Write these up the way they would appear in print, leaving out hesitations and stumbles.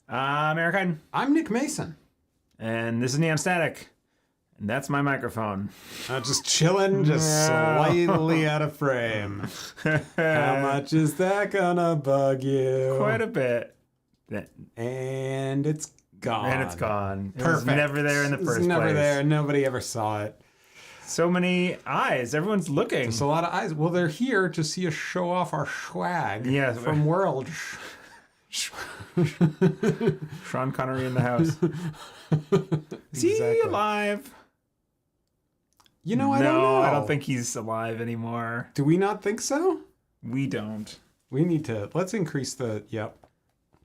I'm Eric Hyden. I'm Nick Mason. And this is Neon Static. And that's my microphone. Just chilling, slightly out of frame. How much is that gonna bug you? Quite a bit. And it's gone. And it's gone. It Perfect. was never there in the first place. It was never there. Nobody ever saw it. So many eyes. Everyone's looking. Just a lot of eyes. Well, they're here to see us show off our swag from World. Sean Connery in the house. Is he alive? You know, I don't know. I don't think he's alive anymore. Do we not think so? We don't. We need to. Let's increase the. Yep.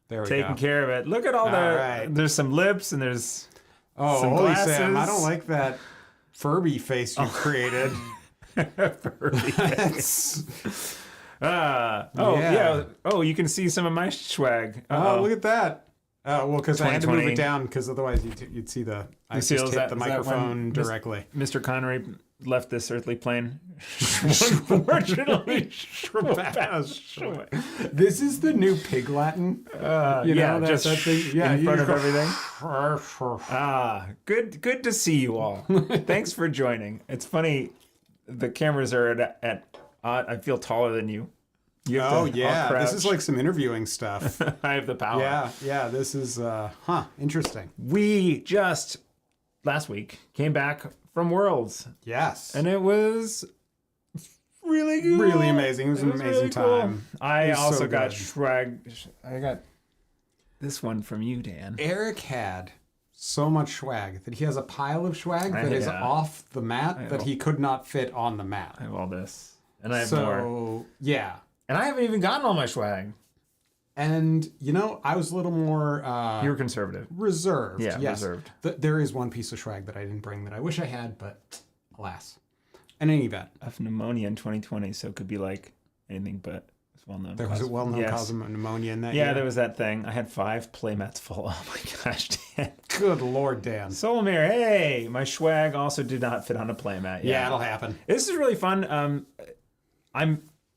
There we go. Taking care of it. Look at all the. Right. There's some lips and there's. Oh, some holy glasses. Sam! I don't like that Furby face you created. Furby face. Yeah. Oh, you can see some of my swag. Oh, look at that. Oh, well, because I had to move it 2020. down because otherwise you'd see the. I just hit the microphone directly. Mr. Connery left this earthly plane. Unfortunately, This is the new pig Latin. Just that thing. Yeah, in front of everything. Good to see you all. Thanks for joining. It's funny, the cameras are at I feel taller than you. Oh yeah, this is like some interviewing stuff. I have the power. Yeah. This is interesting. We just last week came back from Worlds. Yes, And it was really good. Really amazing. It was an amazing time. Cool. I also got good. Schwag. I got this one from you, Dan. Eric had so much swag that he has a pile of swag that is off the mat that he could not fit on the mat. I have all this, and I have more. Yeah. And I haven't even gotten all my swag. And, I was a little more... You were conservative. Reserved. Yeah, yes. reserved. There is one piece of swag that I didn't bring that I wish I had, but alas. In any event. I have pneumonia in 2020, so it could be like anything but it's well-known. There was a well-known cause of pneumonia in that year. year. There was that thing. I had 5 playmats full. Oh my gosh, Dan. Good Lord, Dan. Solomir, hey! My swag also did not fit on a playmat. Yeah, it'll happen. This is really fun.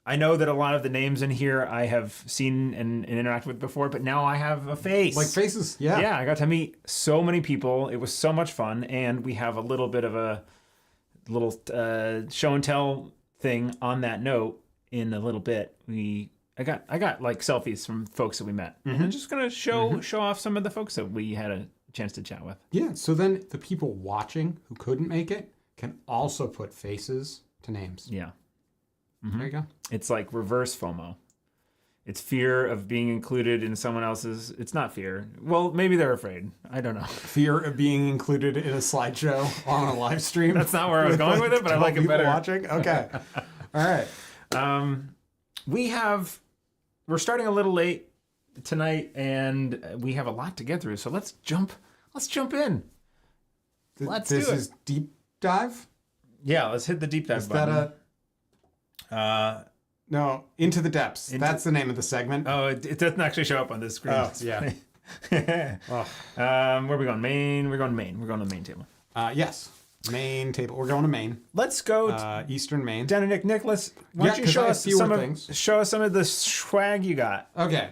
I know that a lot of the names in here I have seen and interacted with before, but now I have a face. Like faces, yeah. Yeah, I got to meet so many people. It was so much fun, and we have a little bit of a little show and tell thing on that note in a little bit. I got like selfies from folks that we met. And I'm just gonna show off some of the folks that we had a chance to chat with. Yeah, so then the people watching who couldn't make it can also put faces to names. Yeah. There you go. It's like reverse FOMO. It's fear of being included in someone else's. It's not fear. Well, maybe they're afraid. I don't know. Fear of being included in a slideshow on a live stream. That's not where I was going with it, but I like it better. Watching. Okay. All right. We're starting a little late tonight, and we have a lot to get through. So let's jump in. Let's do it. This is deep dive. Yeah, let's hit the deep dive button. No, Into the Depths. That's the name of the segment. Oh, it doesn't actually show up on this screen. Oh, yeah. Where are we going? Main. We're going to main. We're going to the main table. Yes. Main table. We're going to Maine. Let's go Eastern Maine. down to Nicholas. Why don't you show us some of the swag you got? Okay.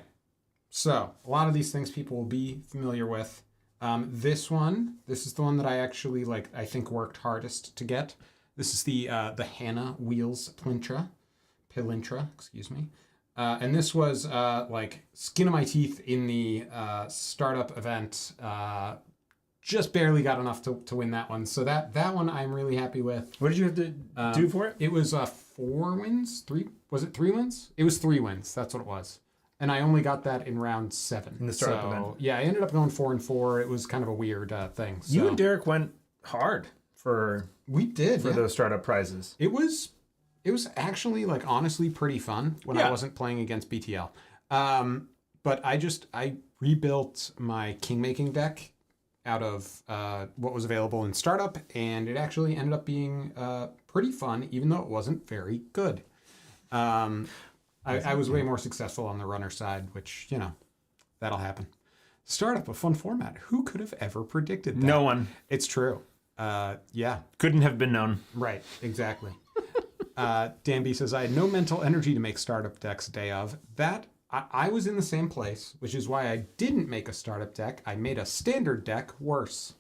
So, a lot of these things people will be familiar with. This is the one that I actually I think worked hardest to get. This is the Hannah Wheels Pilintra, excuse me. And this was skin of my teeth in the startup event. Just barely got enough to win that one. So that one I'm really happy with. What did you have to do for it? It was 4 wins. 3? Was it 3 wins? It was 3 wins. That's what it was. And I only got that in round 7. In the startup event. Yeah, I ended up going 4-4. It was kind of a weird thing. So. You and Derek went hard for those startup prizes. It was actually honestly pretty fun when I wasn't playing against BTL. But I rebuilt my kingmaking deck out of what was available in startup, and it actually ended up being pretty fun, even though it wasn't very good. I was way more successful on the runner side, which that'll happen. Startup, a fun format. Who could have ever predicted that? No one. It's true. Yeah. Couldn't have been known. Right, exactly. Dan B says, I had no mental energy to make startup decks day of. That I was in the same place, which is why I didn't make a startup deck. I made a standard deck worse.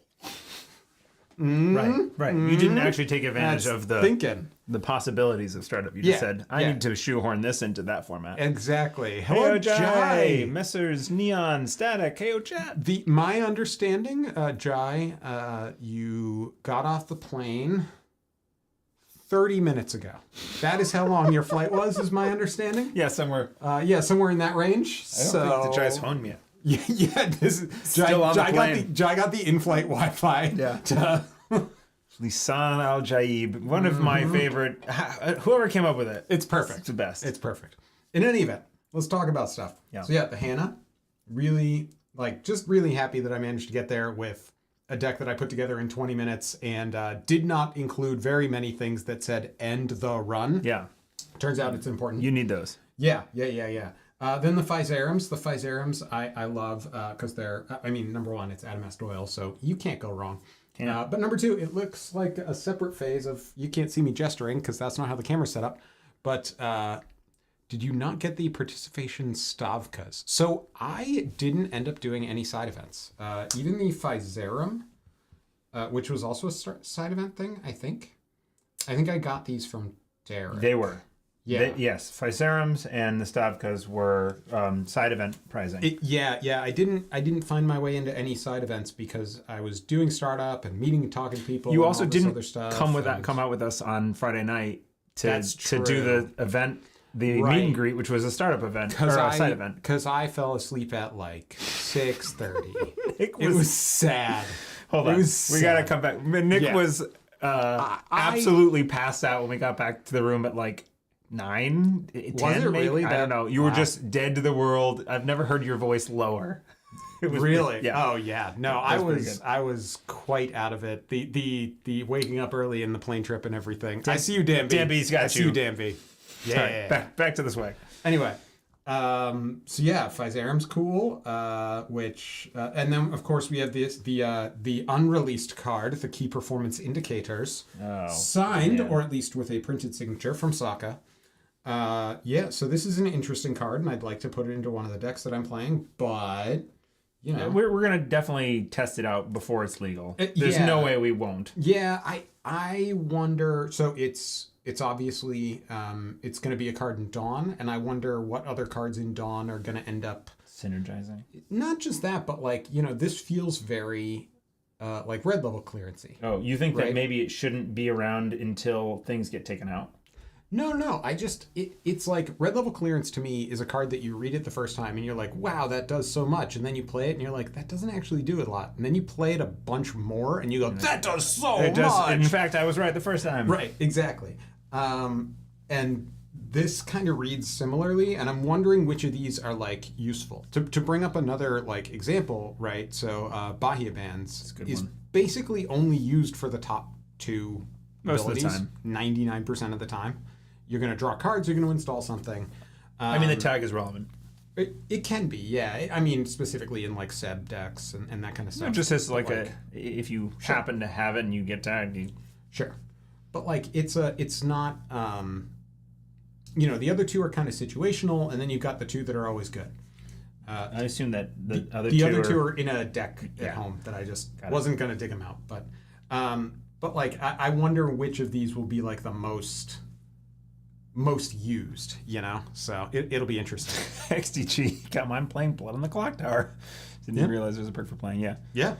Right. You didn't actually take advantage That's of the thinking. the possibilities of startup. You just said, I yeah. need to shoehorn this into that format. Exactly. Hello, Hello, Jai. Jai. Messrs. Neon, Static, KO Chat. My understanding, Jai, you got off the plane 30 minutes ago. That is how long your flight was, is my understanding. Yeah, somewhere. Somewhere in that range. I don't think the Jai's home yet. Yeah, this is Still on the plane. Jai got the in-flight Wi-Fi. Yeah. Lisan Al Jaib, one of my favorite. Whoever came up with it, It's perfect. It's the best. It's perfect. In any event, let's talk about stuff. Yeah. So the Hannah, really, just really happy that I managed to get there with a deck that I put together in 20 minutes and did not include very many things that said end the run. Yeah. Turns out it's important. You need those. Yeah. Then the Physarums. The Physarums I love because they're, number one, it's Adamast oil, so you can't go wrong. But number two, it looks like a separate phase of, you can't see me gesturing because that's not how the camera's set up, but did you not get the participation Stavkas? So I didn't end up doing any side events. Even the Physarum, which was also a side event thing, I think. I think I got these from Derek. They were. Yeah. Yes. Physarums and the Stavkas were side event prizing. I didn't find my way into any side events because I was doing startup and meeting and talking to people. You and also all this didn't other stuff come out with us on Friday night to do the event, the Right. meet and greet, which was a startup event or a side event. Because I fell asleep at like 6:30. It It was sad. Hold It on. was We got to sad. come back. Nick Yeah. was absolutely passed out when we got back to the room at like 9, 10 it maybe? really I that- don't know. You were wow. just dead to the world. I've never heard your voice lower. It was Really? Yeah. Oh yeah. No, was I was quite out of it. The waking up early in the plane trip and everything. I see you, Dan B. Dan B's got I see you. you, Dan B. Yeah. All right, back to the swag. Anyway, Physarum's cool. And then of course we have the unreleased card, the key performance indicators, signed man. or at least with a printed signature from Sokka. So this is an interesting card, and I'd like to put it into one of the decks that I'm playing, but you know, We're gonna definitely test it out before it's legal. There's yeah. no way we won't. Yeah, I wonder. So it's obviously it's going to be a card in Dawn, and I wonder what other cards in Dawn are going to end up Synergizing. Not just that, but like this feels very like red level clearancey. Oh, you think Right. that maybe it shouldn't be around until things get taken out? No. It's like red level clearance to me is a card that you read it the first time and you're like, wow, that does so much. And then you play it and you're like, that doesn't actually do it a lot. And then you play it a bunch more and you go, that does so much. In fact, I was right the first time. Right, exactly. And this kind of reads similarly, and I'm wondering which of these are like useful. To bring up another like example, right? So Bahia Bands good is one. basically only used for the top two Most of the abilities, time. 99% of the time. You're going to draw cards, you're going to install something. I mean, the tag is relevant. It can be, yeah. I mean, specifically in like Seb decks and that kind of stuff. It just as But, like if you happen to have it and you get tagged, Sure. But like it's not the other two are kind of situational, and then you've got the two that are always good. I assume that the other two are in a deck at home that I just wasn't gonna dig them out. But like I wonder which of these will be like the most used, So it'll be interesting. XDG got mine playing Blood on the Clock Tower. Didn't realize there was a perk for playing. Yeah.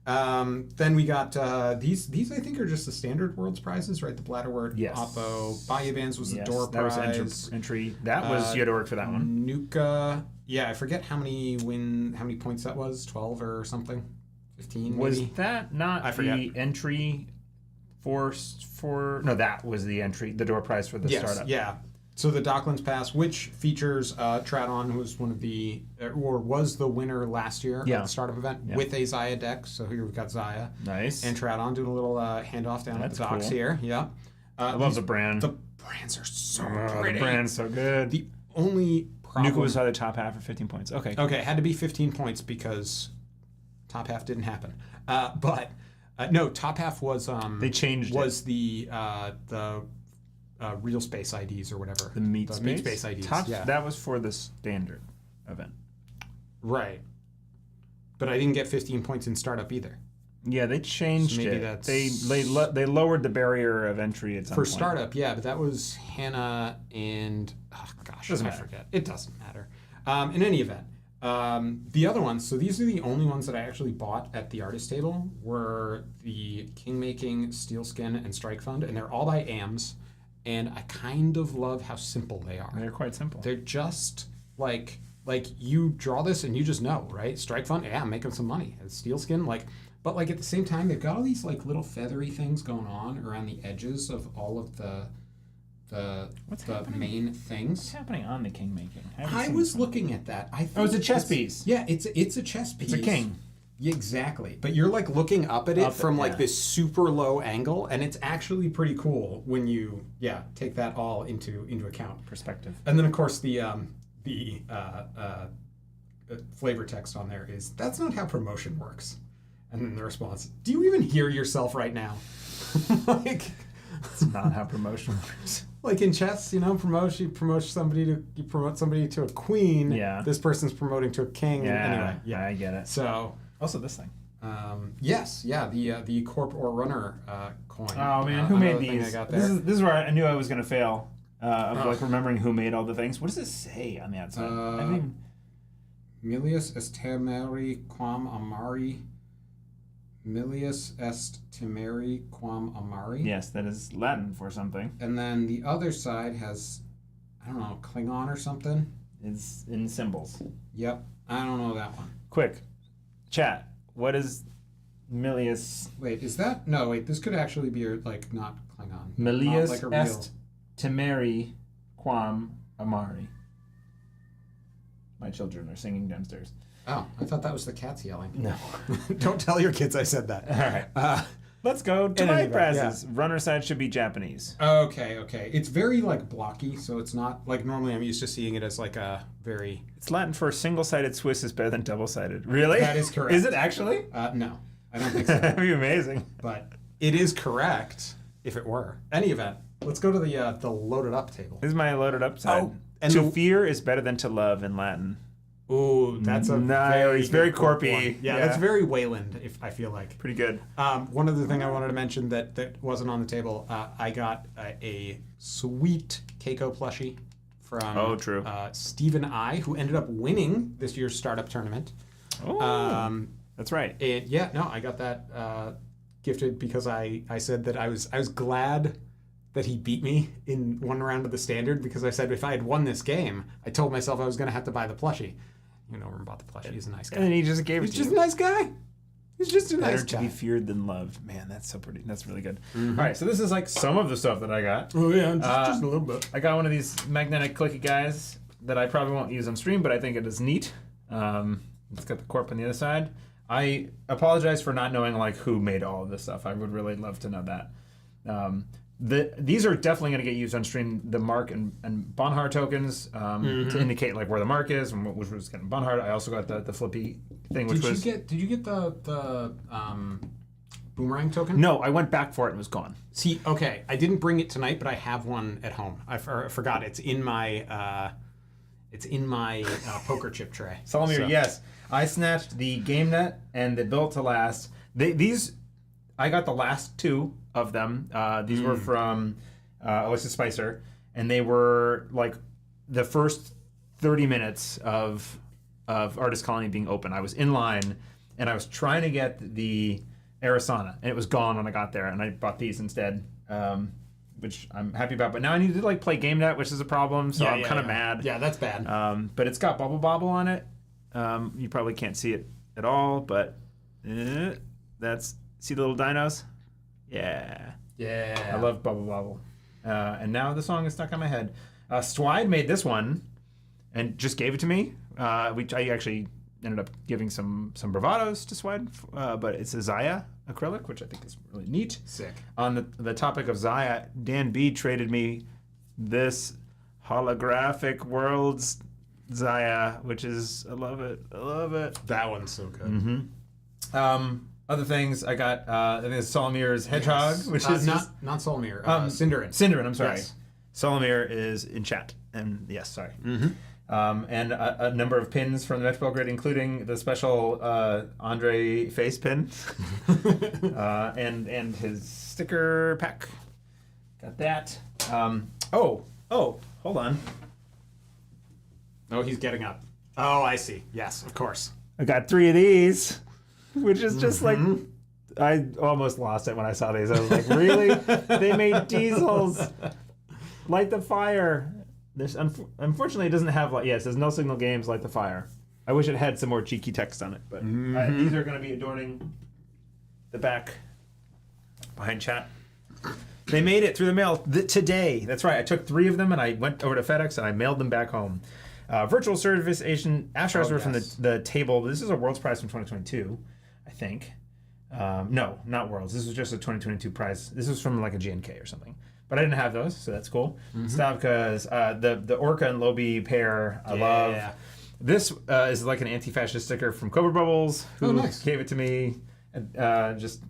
Then we got these I think are just the standard Worlds prizes, right? The Bladderwort, Yes. Oppo, Bahia Bands was the door that prize. was entry. That was you had to work for that one. Nuka, I forget how many points that was, 12 or something, 15 Was maybe. that not I forget. the entry for? No, that was the entry, the door prize for the startup. Yeah. So the Docklands Pass, which features Tradon, who was one of the or was the winner last year at the startup event with a Zaya deck. So here we've got Zaya. Nice. And Tradon doing a little handoff down at the docks cool. here. Yeah. I love the brand. The brands are so The pretty. brand's so good. The only problem. Nuka was either top half or 15 points. Okay. Okay, it had to be 15 points because top half didn't happen. But no, top half was They changed was the real space IDs or whatever. The meat space? Meat space IDs. That was for the standard event. Right. But I didn't get 15 points in startup either. Yeah, they changed So maybe it. that's- They lowered the barrier of entry at some For point. startup, yeah, but that was Hannah and Doesn't I matter. forget. It doesn't matter. In any event, the other ones. So these are the only ones that I actually bought at the artist table were the Kingmaking, Steel Skin, and Strike Fund, and they're all by AMS. And I kind of love how simple they are. They're quite simple. They're just like you draw this and you just know, right? Strike Fund, yeah, I'm making some money. And Steel Skin, but like at the same time, they've got all these like little feathery things going on around the edges of all of the main things. What's happening on the king making? I was looking at that. I think it's a chess piece. Yeah, it's a chess piece. It's a king. Yeah, exactly. But you're like looking up at it from like yeah. this super low angle, and it's actually pretty cool when you take that all into account. Perspective. And then of course the flavor text on there is, "That's not how promotion works." And then the response, "Do you even hear yourself right now?" Like, It's not how promotion works. like in chess, you promote somebody to a queen. Yeah. This person's promoting to a king. Yeah. Anyway, I get it. So Also this thing. yes, the Corp or Runner coin. Oh man, who another made thing these? I got This there. is where I knew I was gonna fail. Of like remembering who made all the things. What does it say on the outside? I mean, Milius est temeri quam amari. Milius est temeri quam amari. yes, that is Latin for something. And then the other side has, I don't know, Klingon or something. It's in symbols. Yep, I don't know that one. Quick, chat. What is Milius? Wait, is that? No, wait, this could actually be like not Klingon. Milius Not like a est temeri quam amari. My children are singing downstairs. Oh, I thought that was the cats yelling. No. Don't tell your kids I said that. All right. Let's go to in my any event, prizes. Runner side should be Japanese. Okay. It's very like blocky, so it's not like normally I'm used to seeing it as like a very. It's Latin for single-sided Swiss is better than double-sided. Really? That is correct. Is it actually? No, I don't think so. That'd be amazing. But it is correct if it were. Any event, let's go to the loaded up table. This is my loaded up side. Oh, and to fear is better than to love in Latin. Ooh, that's a Nice. Very good corpy. one. Yeah, that's very Wayland. If I feel like. Pretty good. One other thing I wanted to mention that wasn't on the table, I got a sweet Keiko plushie from true. Stephen I, who ended up winning this year's startup tournament. Oh, that's right. And yeah, no, I got that gifted because I said that I was glad that he beat me in one round of the standard, because I said if I had won this game, I told myself I was going to have to buy the plushie. You know, bought the plushie. He's a nice guy. And then he just gave it He's to just you. a nice guy. He's just a Better nice to guy. be feared than loved. Man, that's so pretty. That's really good. All right, so this is like some of the stuff that I got. Oh yeah, just a little bit. I got one of these magnetic clicky guys that I probably won't use on stream, but I think it is neat. It's got the corp on the other side. I apologize for not knowing like who made all of this stuff. I would really love to know that. These are definitely going to get used on stream. The mark and Bonhart tokens to indicate like where the mark is and which was getting Bonhart. I also got the flippy thing, which was. Did you get the boomerang token? No, I went back for it and it was gone. See, okay, I didn't bring it tonight, but I have one at home. I forgot it's in my poker chip tray. Solomir, So- yes. I snatched the Game Net and the Built to Last. These, I got the last two of them. These were from Alexis Spicer, and they were like the first 30 minutes of Artist Colony being open. I was in line, and I was trying to get the Arissana, and it was gone when I got there, and I bought these instead, which I'm happy about. But now I need to like play Game Net, which is a problem, so I'm kind of mad. Yeah, that's bad. But it's got Bubble Bobble on it. You probably can't see it at all, but see the little dinos? Yeah. Yeah. I love Bubble Bobble. And now the song is stuck on my head. Schwag made this one and just gave it to me. I actually ended up giving some bravados to Schwag, but it's a Zaya acrylic, which I think is really neat. Sick. On the topic of Zaya, Dan B traded me this holographic Worlds Zaya, which is I love it. That one's so good. Mm-hmm. Other things I got. I think it's Solomir's Hedgehog, which is not Solomir. Cinderin. Cinderin. I'm sorry. Yes. Solomir is in chat. And yes, sorry. And a number of pins from the Metro Belgrade, including the special Andre face pin and his sticker pack. Got that. Oh, hold on. Oh, he's getting up. Oh, I see. Yes, of course. I got 3 of these, which is just like, I almost lost it when I saw these. I was like, really? They made diesels. Light the fire. Unfortunately, it doesn't have, like, it says no signal games, light the fire. I wish it had some more cheeky text on it, but these are going to be adorning the back behind chat. They made it through the mail today. That's right. I took 3 of them and I went over to FedEx and I mailed them back home. Virtual service Asian Astros were from the table. This is a Worlds prize from 2022, I think. No, not Worlds. This was just a 2022 prize. This was from like a GNK or something. But I didn't have those, so that's cool. Stavka's the Orca and Lobi pair. I love. This is like an anti-fascist sticker from Cobra Bubbles, who gave it to me just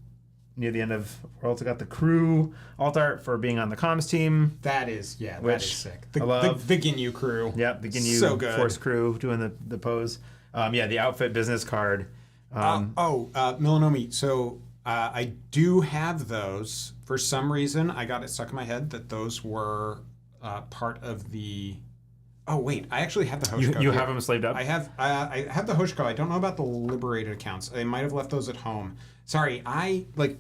near the end of Worlds. I got the crew alt art for being on the comms team. That is sick. I love. The Ginyu crew. Yep, the Ginyu so good. Force crew doing the pose. The outfit business card. Milanomi. So I do have those. For some reason, I got it stuck in my head that those were part of the... Oh, wait. I actually have the Hoshiko. You have them slaved up? I have the Hoshiko. I don't know about the Liberated accounts. They might have left those at home. Sorry,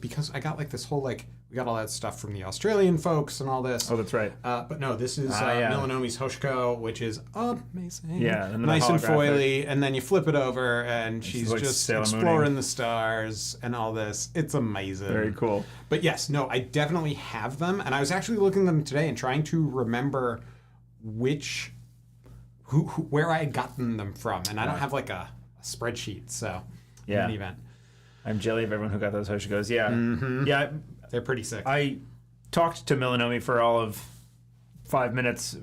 because I got like this whole we got all that stuff from the Australian folks and all this. Oh, that's right. But no, this is Milanomi's Hoshiko, which is amazing. Yeah. And nice and foily, and then you flip it over, and she's like just exploring the stars and all this. It's amazing. Very cool. But yes, no, I definitely have them, and I was actually looking at them today and trying to remember where I had gotten them from, and I don't have like a spreadsheet, so in any event. I'm jelly of everyone who got those Hoshikos. Yeah. Yeah. They're pretty sick. I talked to Milanomi for all of 5 minutes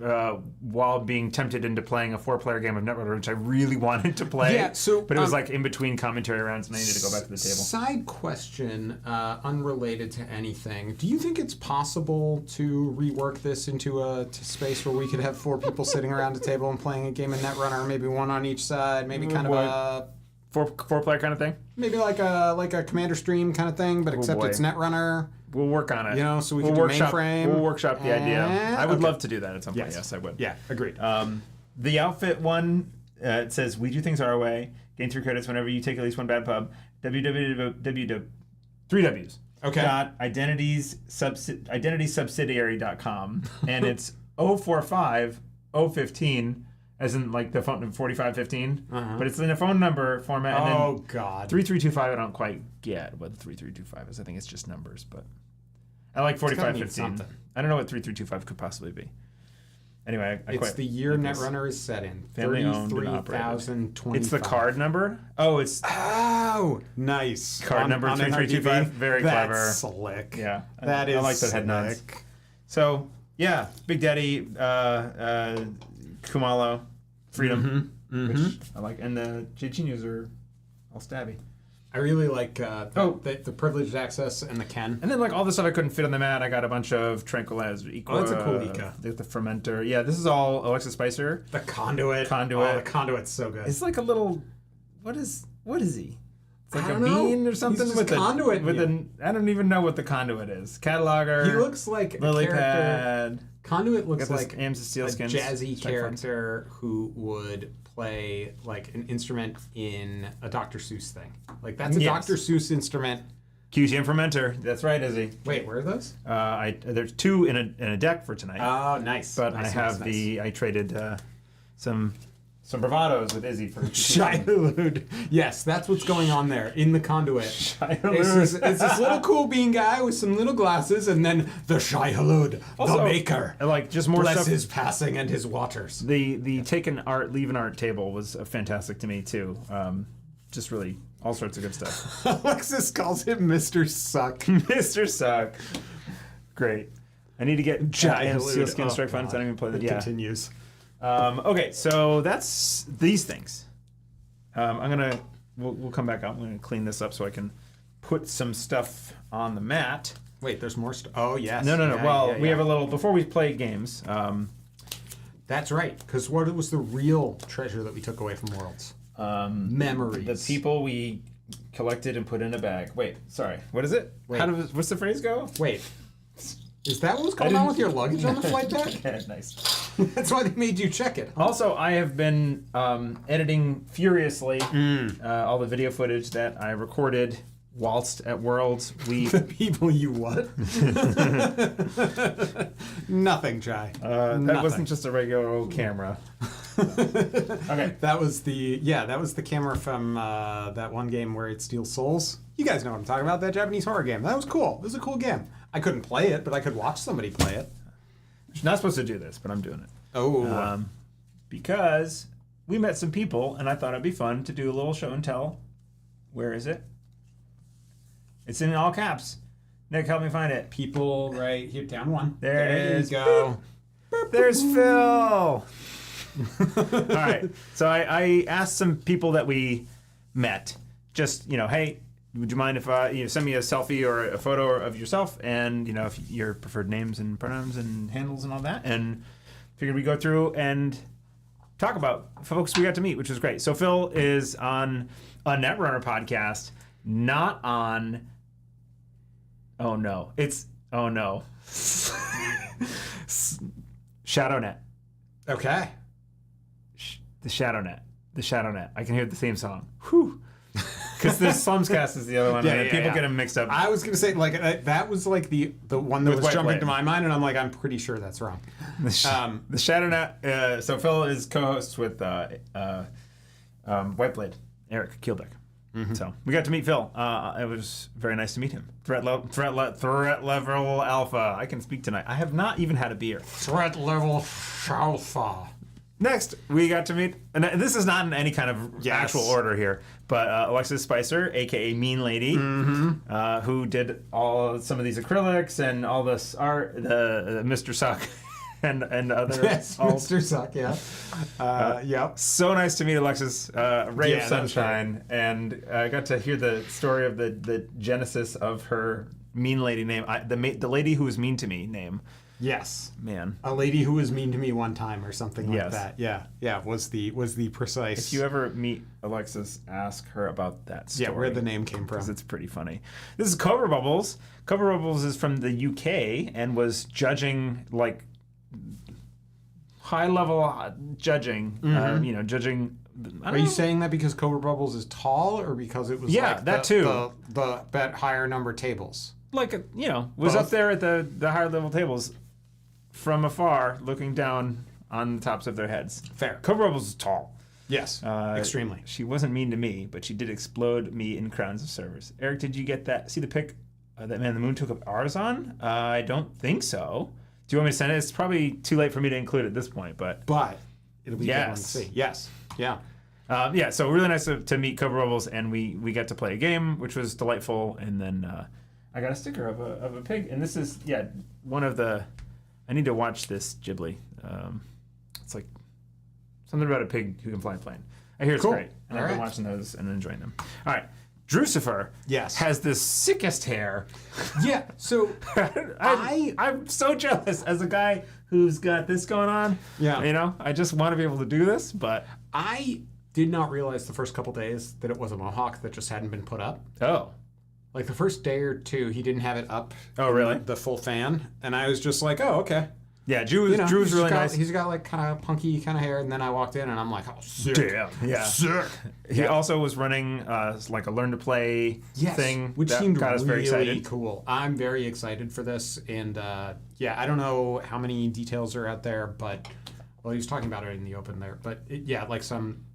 while being tempted into playing a 4-player game of Netrunner, which I really wanted to play. Yeah, but it was like in between commentary rounds, and I needed to go back to the table. Side question, unrelated to anything. Do you think it's possible to rework this into a space where we could have 4 people sitting around a table and playing a game of Netrunner, maybe 1 on each side, maybe kind of a... 4-player kind of thing? Maybe like a Commander Stream kind of thing, but except it's Netrunner. We'll work on it. So we can do mainframe. We'll workshop the idea. I would love to do that at some point. Yes, I would. Yeah, agreed. The outfit one, it says, we do things our way. Gain 3 credits whenever you take at least 1 bad pub. 3 W's. Okay. Identitysubsidiary.com. And it's 045015, as in like the phone 4515. But it's in a phone number format. And then God. 3325, I don't quite get what the 3325 is. I think it's just numbers, but I like 4515. I don't know what 3325 could possibly be. Anyway, I quit. It's the year Netrunner is set in. Family owned and operated. 33,025. It's the card number? Oh, it's... Oh, nice. Card number 3325. Very clever. That's slick. Yeah. That is I like that head nods. So, yeah. Big Daddy, Kumalo, Freedom, which I like. And the Chichinyus are all stabby. I really like the privileged access and the Ken. And then like all the stuff I couldn't fit on the mat, I got a bunch of Tranquilize. That's a cool Ika. The fermenter. Yeah, this is all Alexa Spicer. The conduit. Oh, the conduit's so good. It's like a little... What is he? It's like I a don't know. bean or something He's with just conduit. I don't even know what the conduit is. Cataloger. He looks like lily a character. pad. Conduit looks like Ams of Steel a Skins jazzy character who would play like an instrument in a Dr. Seuss thing. Like that's a Dr. Seuss instrument. QTM fermenter. That's right, Izzy. Wait, where are those? There's 2 in a deck for tonight. Oh, nice. But nice, I have nice. I traded some bravados with Izzy for Shai-Hulud. Yes, that's what's going on there in the conduit. Shai-Hulud. It's this little cool bean guy with some little glasses, and then the Shai-Hulud, the maker. Like just more Bless stuff. his passing and his waters. The take an art, leave an art table was fantastic to me too. Just really all sorts of good stuff. Alexis calls him Mr. Suck. Mr. Suck. Great. I need to get Shai-Hulud. Sealskin Strike Funds. I don't even play that. It continues. Okay, so that's these things. We'll come back up. I'm gonna clean this up so I can put some stuff on the mat. Wait, there's more Oh, yes. No. Yeah, Well, yeah, we yeah. have a little before we play games. That's right. Because what was the real treasure that we took away from Worlds? Memories. The people we collected and put in a bag. Wait, sorry. What is it? Wait. What's the phrase go? Wait. Is that what was going on with your luggage on the flight back? Yeah, nice. That's why they made you check it. Also, I have been editing furiously all the video footage that I recorded whilst at Worlds. The people you what? Nothing, Jai. That wasn't just a regular old camera. Okay. That was the camera from that one game where it steals souls. You guys know what I'm talking about, that Japanese horror game. That was cool. It was a cool game. I couldn't play it, but I could watch somebody play it. You're not supposed to do this, but I'm doing it. Oh. Because we met some people, and I thought it'd be fun to do a little show and tell. Where is it? It's in all caps. Nick, help me find it. People right here, down one. There it is. You go. There's Phil. All right. So I asked some people that we met, just, hey, would you mind if you send me a selfie or a photo of yourself and, if your preferred names and pronouns and handles and all that. And figured we'd go through and talk about folks we got to meet, which was great. So Phil is on a Netrunner podcast, not on... Oh, no. ShadowNet. Okay. The ShadowNet. I can hear the theme song. Whew. Because the Slumscast is the other one. People get them mixed up. I was gonna say that was like the one that With was White jumping Blade. to my mind, and I'm like, I'm pretty sure that's wrong. The ShadowNet. So Phil is co-host with Whiteblade, Eric Keeldeck. Mm-hmm. So we got to meet Phil. It was very nice to meet him. Threat level alpha. I can speak tonight. I have not even had a beer. Threat level alpha. Next, we got to meet, and this is not in any kind of actual order here, but Alexis Spicer, aka Mean Lady, who did some of these acrylics and all this art, the Mr. Suck and other. Yes, Mr. Suck, yeah. Yep. So nice to meet Alexis, ray of that was sunshine, and I got to hear the story of the genesis of her Mean Lady name, the lady who was mean to me name. Yes. Man. A lady who was mean to me one time or something like Yes. that. Yeah, was the precise. If you ever meet Alexis, ask her about that story. Yeah, where the name came from. Because it's pretty funny. This is Cover Bubbles. Cover Bubbles is from the UK and was judging, like, high-level judging, judging... Are you saying that because Cobra Bubbles is tall, or because it was like that too. the bet higher number tables? Like, was Both. up there at the higher-level tables from afar, looking down on the tops of their heads. Fair. Cover Bubbles is tall. Yes, extremely. She wasn't mean to me, but she did explode me in crowns of servers. Eric, did you get that? See the pic that Man in the Moon took of ours on? I don't think so. Do you want me to send it? It's probably too late for me to include at this point, but it'll be a good one to see. Yes, yeah. So really nice to meet Cover Bubbles, and we got to play a game, which was delightful, and then I got a sticker of a pig, and this is one of the... I need to watch this Ghibli. It's like something about a pig who can fly a plane. I hear it's great, and I've been watching those and enjoying them. All right, Drucifer has the sickest hair. Yeah, so I'm so jealous as a guy who's got this going on. Yeah. I just want to be able to do this, but... I did not realize the first couple days that it was a mohawk that just hadn't been put up. Oh. Like the first day or two, he didn't have it up. Oh, really? The full fan. And I was just like, oh, okay. Yeah, Drew's really nice. He's got like kind of punky kind of hair. And then I walked in and I'm like, oh, sick. Damn. Yeah. Sick. He also was running like a learn to play thing. Which that seemed got us very really excited. cool. I'm very excited for this. And I don't know how many details are out there, but, well, he was talking about it in the open there. But like some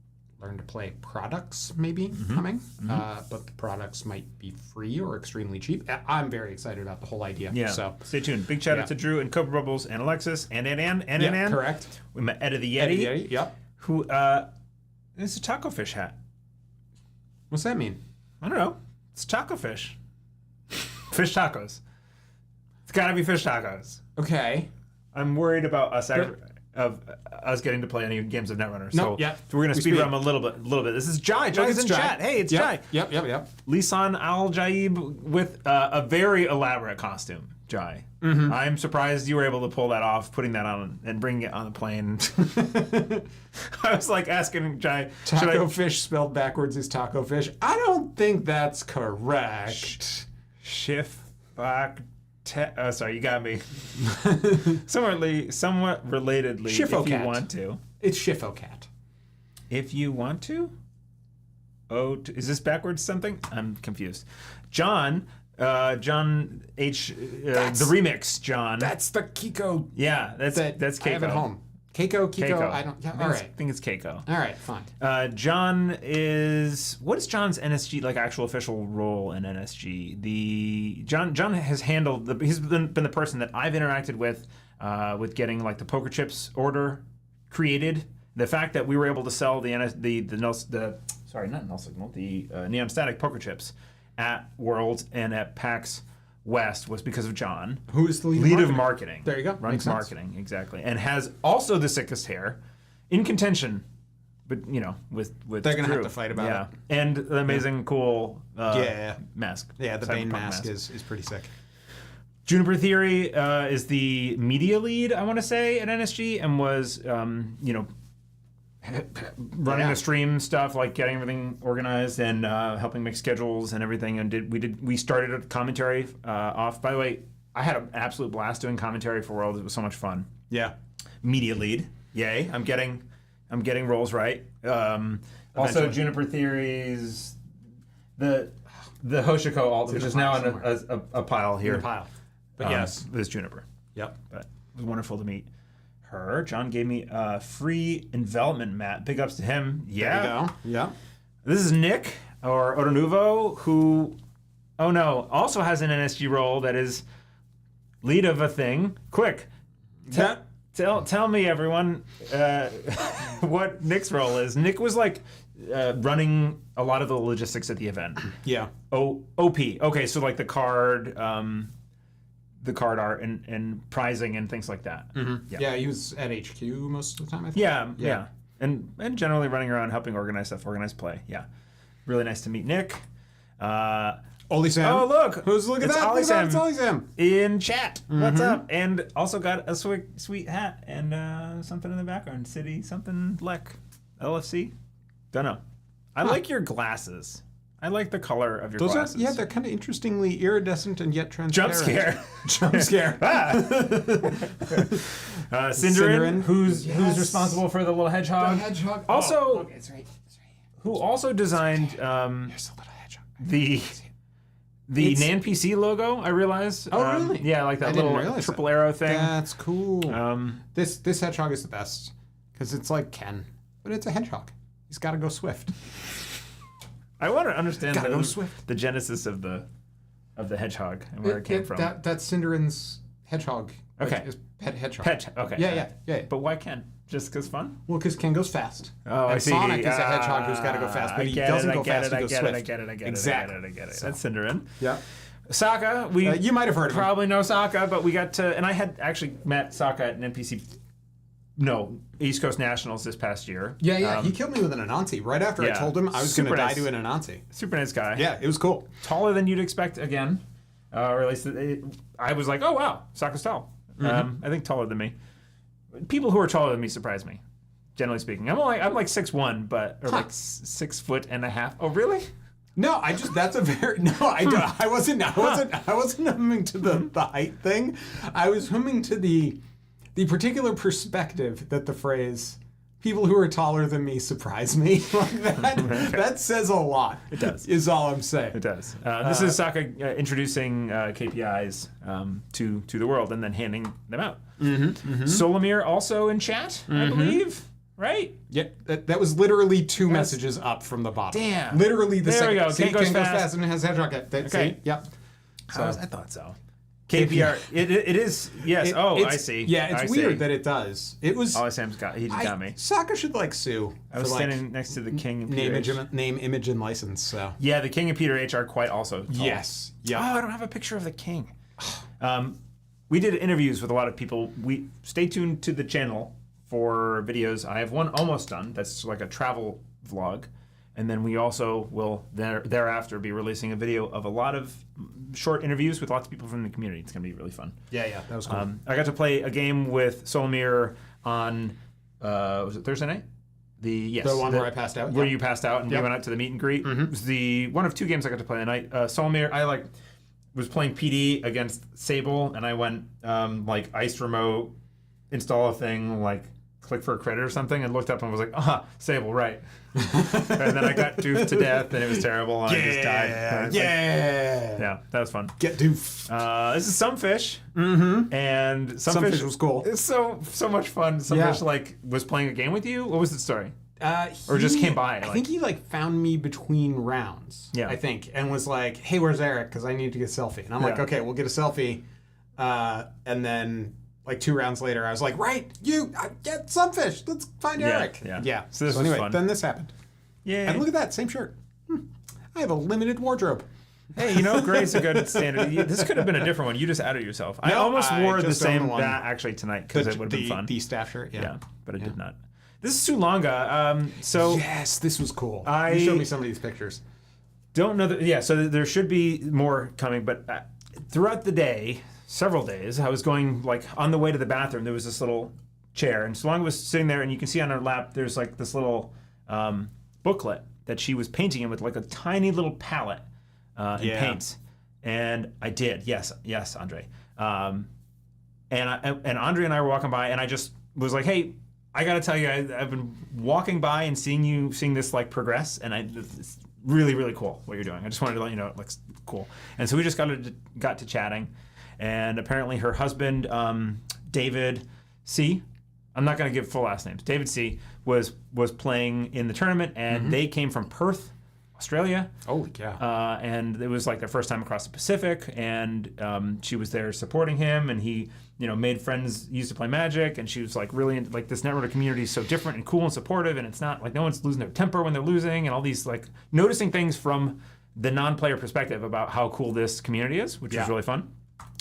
learn to play products maybe coming, but the products might be free or extremely cheap. I'm very excited about the whole idea. Yeah. So stay tuned. Big shout out to Drew and Cobra Bubbles and Alexis and Ann. Correct. We met Ed of the Yeti. Ed of the Yeti. Yep. Who it's a taco fish hat. What's that mean? I don't know. It's taco fish. Fish tacos. It's gotta be fish tacos. Okay. I'm worried about us of us getting to play any games of Netrunner. No, So yeah. we're going to We speed speed. run a little bit. This is Jai. Jai's in Jai. chat. Hey, it's Jai. Yep. Lisan Al Jaib with a very elaborate costume. Jai. I'm surprised you were able to pull that off, putting that on and bringing it on the plane. I was like asking Jai, Taco fish spelled backwards is taco fish. I don't think that's correct. Sorry, you got me. Somewhat relatedly, Shifo if you cat. want to. It's Shifo cat. If you want to? Is this backwards something? I'm confused. John H. The remix, John. That's the Kiko. Yeah, that's Keiko. I have at home. Kiko. Keiko. I don't. Yeah, I all right. think it's Keiko. All right, fine. John what is John's NSG like actual official role in NSG? John has handled he's been the person that I've interacted with getting like the poker chips order created. The fact that we were able to sell the neon static poker chips at Worlds and at PAX West was because of John. Who is the lead of marketing? There you go. Runs marketing, exactly. And has also the sickest hair in contention, but with They're gonna Drew. have to fight about it. And the amazing cool mask. Yeah, the Cyberpunk Bane mask is pretty sick. Juniper Theory is the media lead, I want to say, at NSG, and was running the stream stuff, like getting everything organized and helping make schedules and everything. And we started a commentary off. By the way, I had an absolute blast doing commentary for World. It was so much fun. Yeah. Media lead, yay! I'm getting roles right. Also, Juniper Theories, the Hoshiko alt, which is now in a pile here. In a pile. But yes, this Juniper. Yep. But it was wonderful to meet her. John gave me a free envelopment mat. Big ups to him. Yeah. There you go. Yeah. This is Nick, or Otonuvo, who, also has an NSG role that is lead of a thing. Quick. Tell me, everyone, what Nick's role is. Nick was like running a lot of the logistics at the event. Yeah. OP. Okay, so like the card art and prizing and things like that. Mm-hmm. Yeah, he was at HQ most of the time, I think. Yeah. And generally running around helping organize stuff, organize play. Yeah. Really nice to meet Nick. Ollie Sam. Oh, look. Look at that. Ollie Sam It's Ollie Sam. in chat. What's up? And also got a sweet hat and something in the background. City something Lek. LFC? Don't know. I like your glasses. I like the color of your glasses. They're kind of interestingly iridescent and yet transparent. Jump scare. Synderin, who's responsible for the little hedgehog. The hedgehog. Also, okay, it's right. who also designed There's a little hedgehog. the Nan PC logo, I realized. Oh, really? Yeah, like that little triple arrow thing. That's cool. This hedgehog is the best best because it's like Ken, but it's a hedgehog. He's got to go swift. I want to understand Gotta go swift. the genesis of the hedgehog and where it came from. That's Cinderin's hedgehog. Okay. His pet hedgehog. Okay. Yeah. But why Ken? Just because fun? Well, because Ken goes fast. Oh, and I see. Sonic is a hedgehog who's got to go fast, but he doesn't go fast. He goes swift. I get it. Exactly. That's Synderin. Yeah. Sokka, you might have heard of him. Probably know Sokka, but we got to, and I had actually met Sokka at an NPC, East Coast Nationals this past year. Yeah. He killed me with an Anansi right after I told him I was going to die to an Anansi. Super nice guy. Yeah, it was cool. Taller than you'd expect again. Or at least I was like, oh wow, Sokka's tall. I think taller than me. People who are taller than me surprise me, generally speaking. I'm like 6'1", but or like 6 foot and a half. Oh really? No, that's a very I wasn't humming to the height thing. I was humming to the particular perspective that the phrase "people who are taller than me surprise me" like that. Okay. That says a lot. It does. Is all I'm saying. It does. This is Sokka introducing KPIs to the world and then handing them out. Solomir also in chat, I believe. Right? Yeah, that was literally two messages up from the bottom. Damn. Literally the there second. Ken goes fast and has hedgehog. Okay. Yep. So I thought so. KPR. It is. Yes. I see. Yeah, it's weird that it does. It was. Oh, Sam's got. He just got me. Sokka should sue. I was standing next to the King and Peter name, image, and license. So. Yeah, the King and Peter H are quite also tall. Yes. Yeah. Oh, I don't have a picture of the King. We did interviews with a lot of people. Stay tuned to the channel for videos. I have one almost done. That's like a travel vlog. And then we also will thereafter be releasing a video of a lot of short interviews with lots of people from the community. It's going to be really fun. Yeah, that was cool. I got to play a game with Solomir on, was it Thursday night? The one where I passed out? Where you passed out and we went out to the meet and greet. It was the one of 2 games I got to play tonight. Solomir, I was playing PD against Sable, and I went ice remote, install a thing, click for a credit or something, and looked up and was like, Sable, right. And then I got doofed to death, and it was terrible, and I just died. Yeah, that was fun. Get doofed. This is Some Fish, and Some Fish was cool. It's so much fun. Some Fish was playing a game with you. What was the story? Or just came by? I think he found me between rounds. Yeah, I think, and was like, "Hey, where's Eric? Because I need to get a selfie." And I'm like, "Okay, we'll get a selfie." And then 2 rounds later, I was like, "Right, get Some Fish. Let's find Eric." Yeah. So this was fun. Then this happened. Yeah. And look at that, same shirt. I have a limited wardrobe. Hey, gray's a good standard. This could have been a different one. You just added yourself. I almost wore the same that actually tonight because it would have been fun. The staff shirt, yeah. But it did not. This is Sulanga. Yes, this was cool. You showed me some of these pictures. Don't know that. Yeah, so there should be more coming, but throughout the day, several days, I was going on the way to the bathroom. There was this little chair, and Sulanga was sitting there, and you can see on her lap there's this little booklet that she was painting in with a tiny little palette in paints. And I did, yes, Andre. And Andre and I were walking by, and I just was like, hey. I gotta tell you, I've been walking by and seeing this progress, and it's really, really cool what you're doing. I just wanted to let you know it looks cool. And so we just got to chatting, and apparently her husband, David C. I'm not gonna give full last names. David C. was playing in the tournament, and they came from Perth, Australia. Holy cow! And it was their first time across the Pacific, and she was there supporting him, and he. Made friends, used to play Magic, and she was really into this Netrunner community is so different and cool and supportive, and it's not no one's losing their temper when they're losing, and all these noticing things from the non-player perspective about how cool this community is, which is really fun.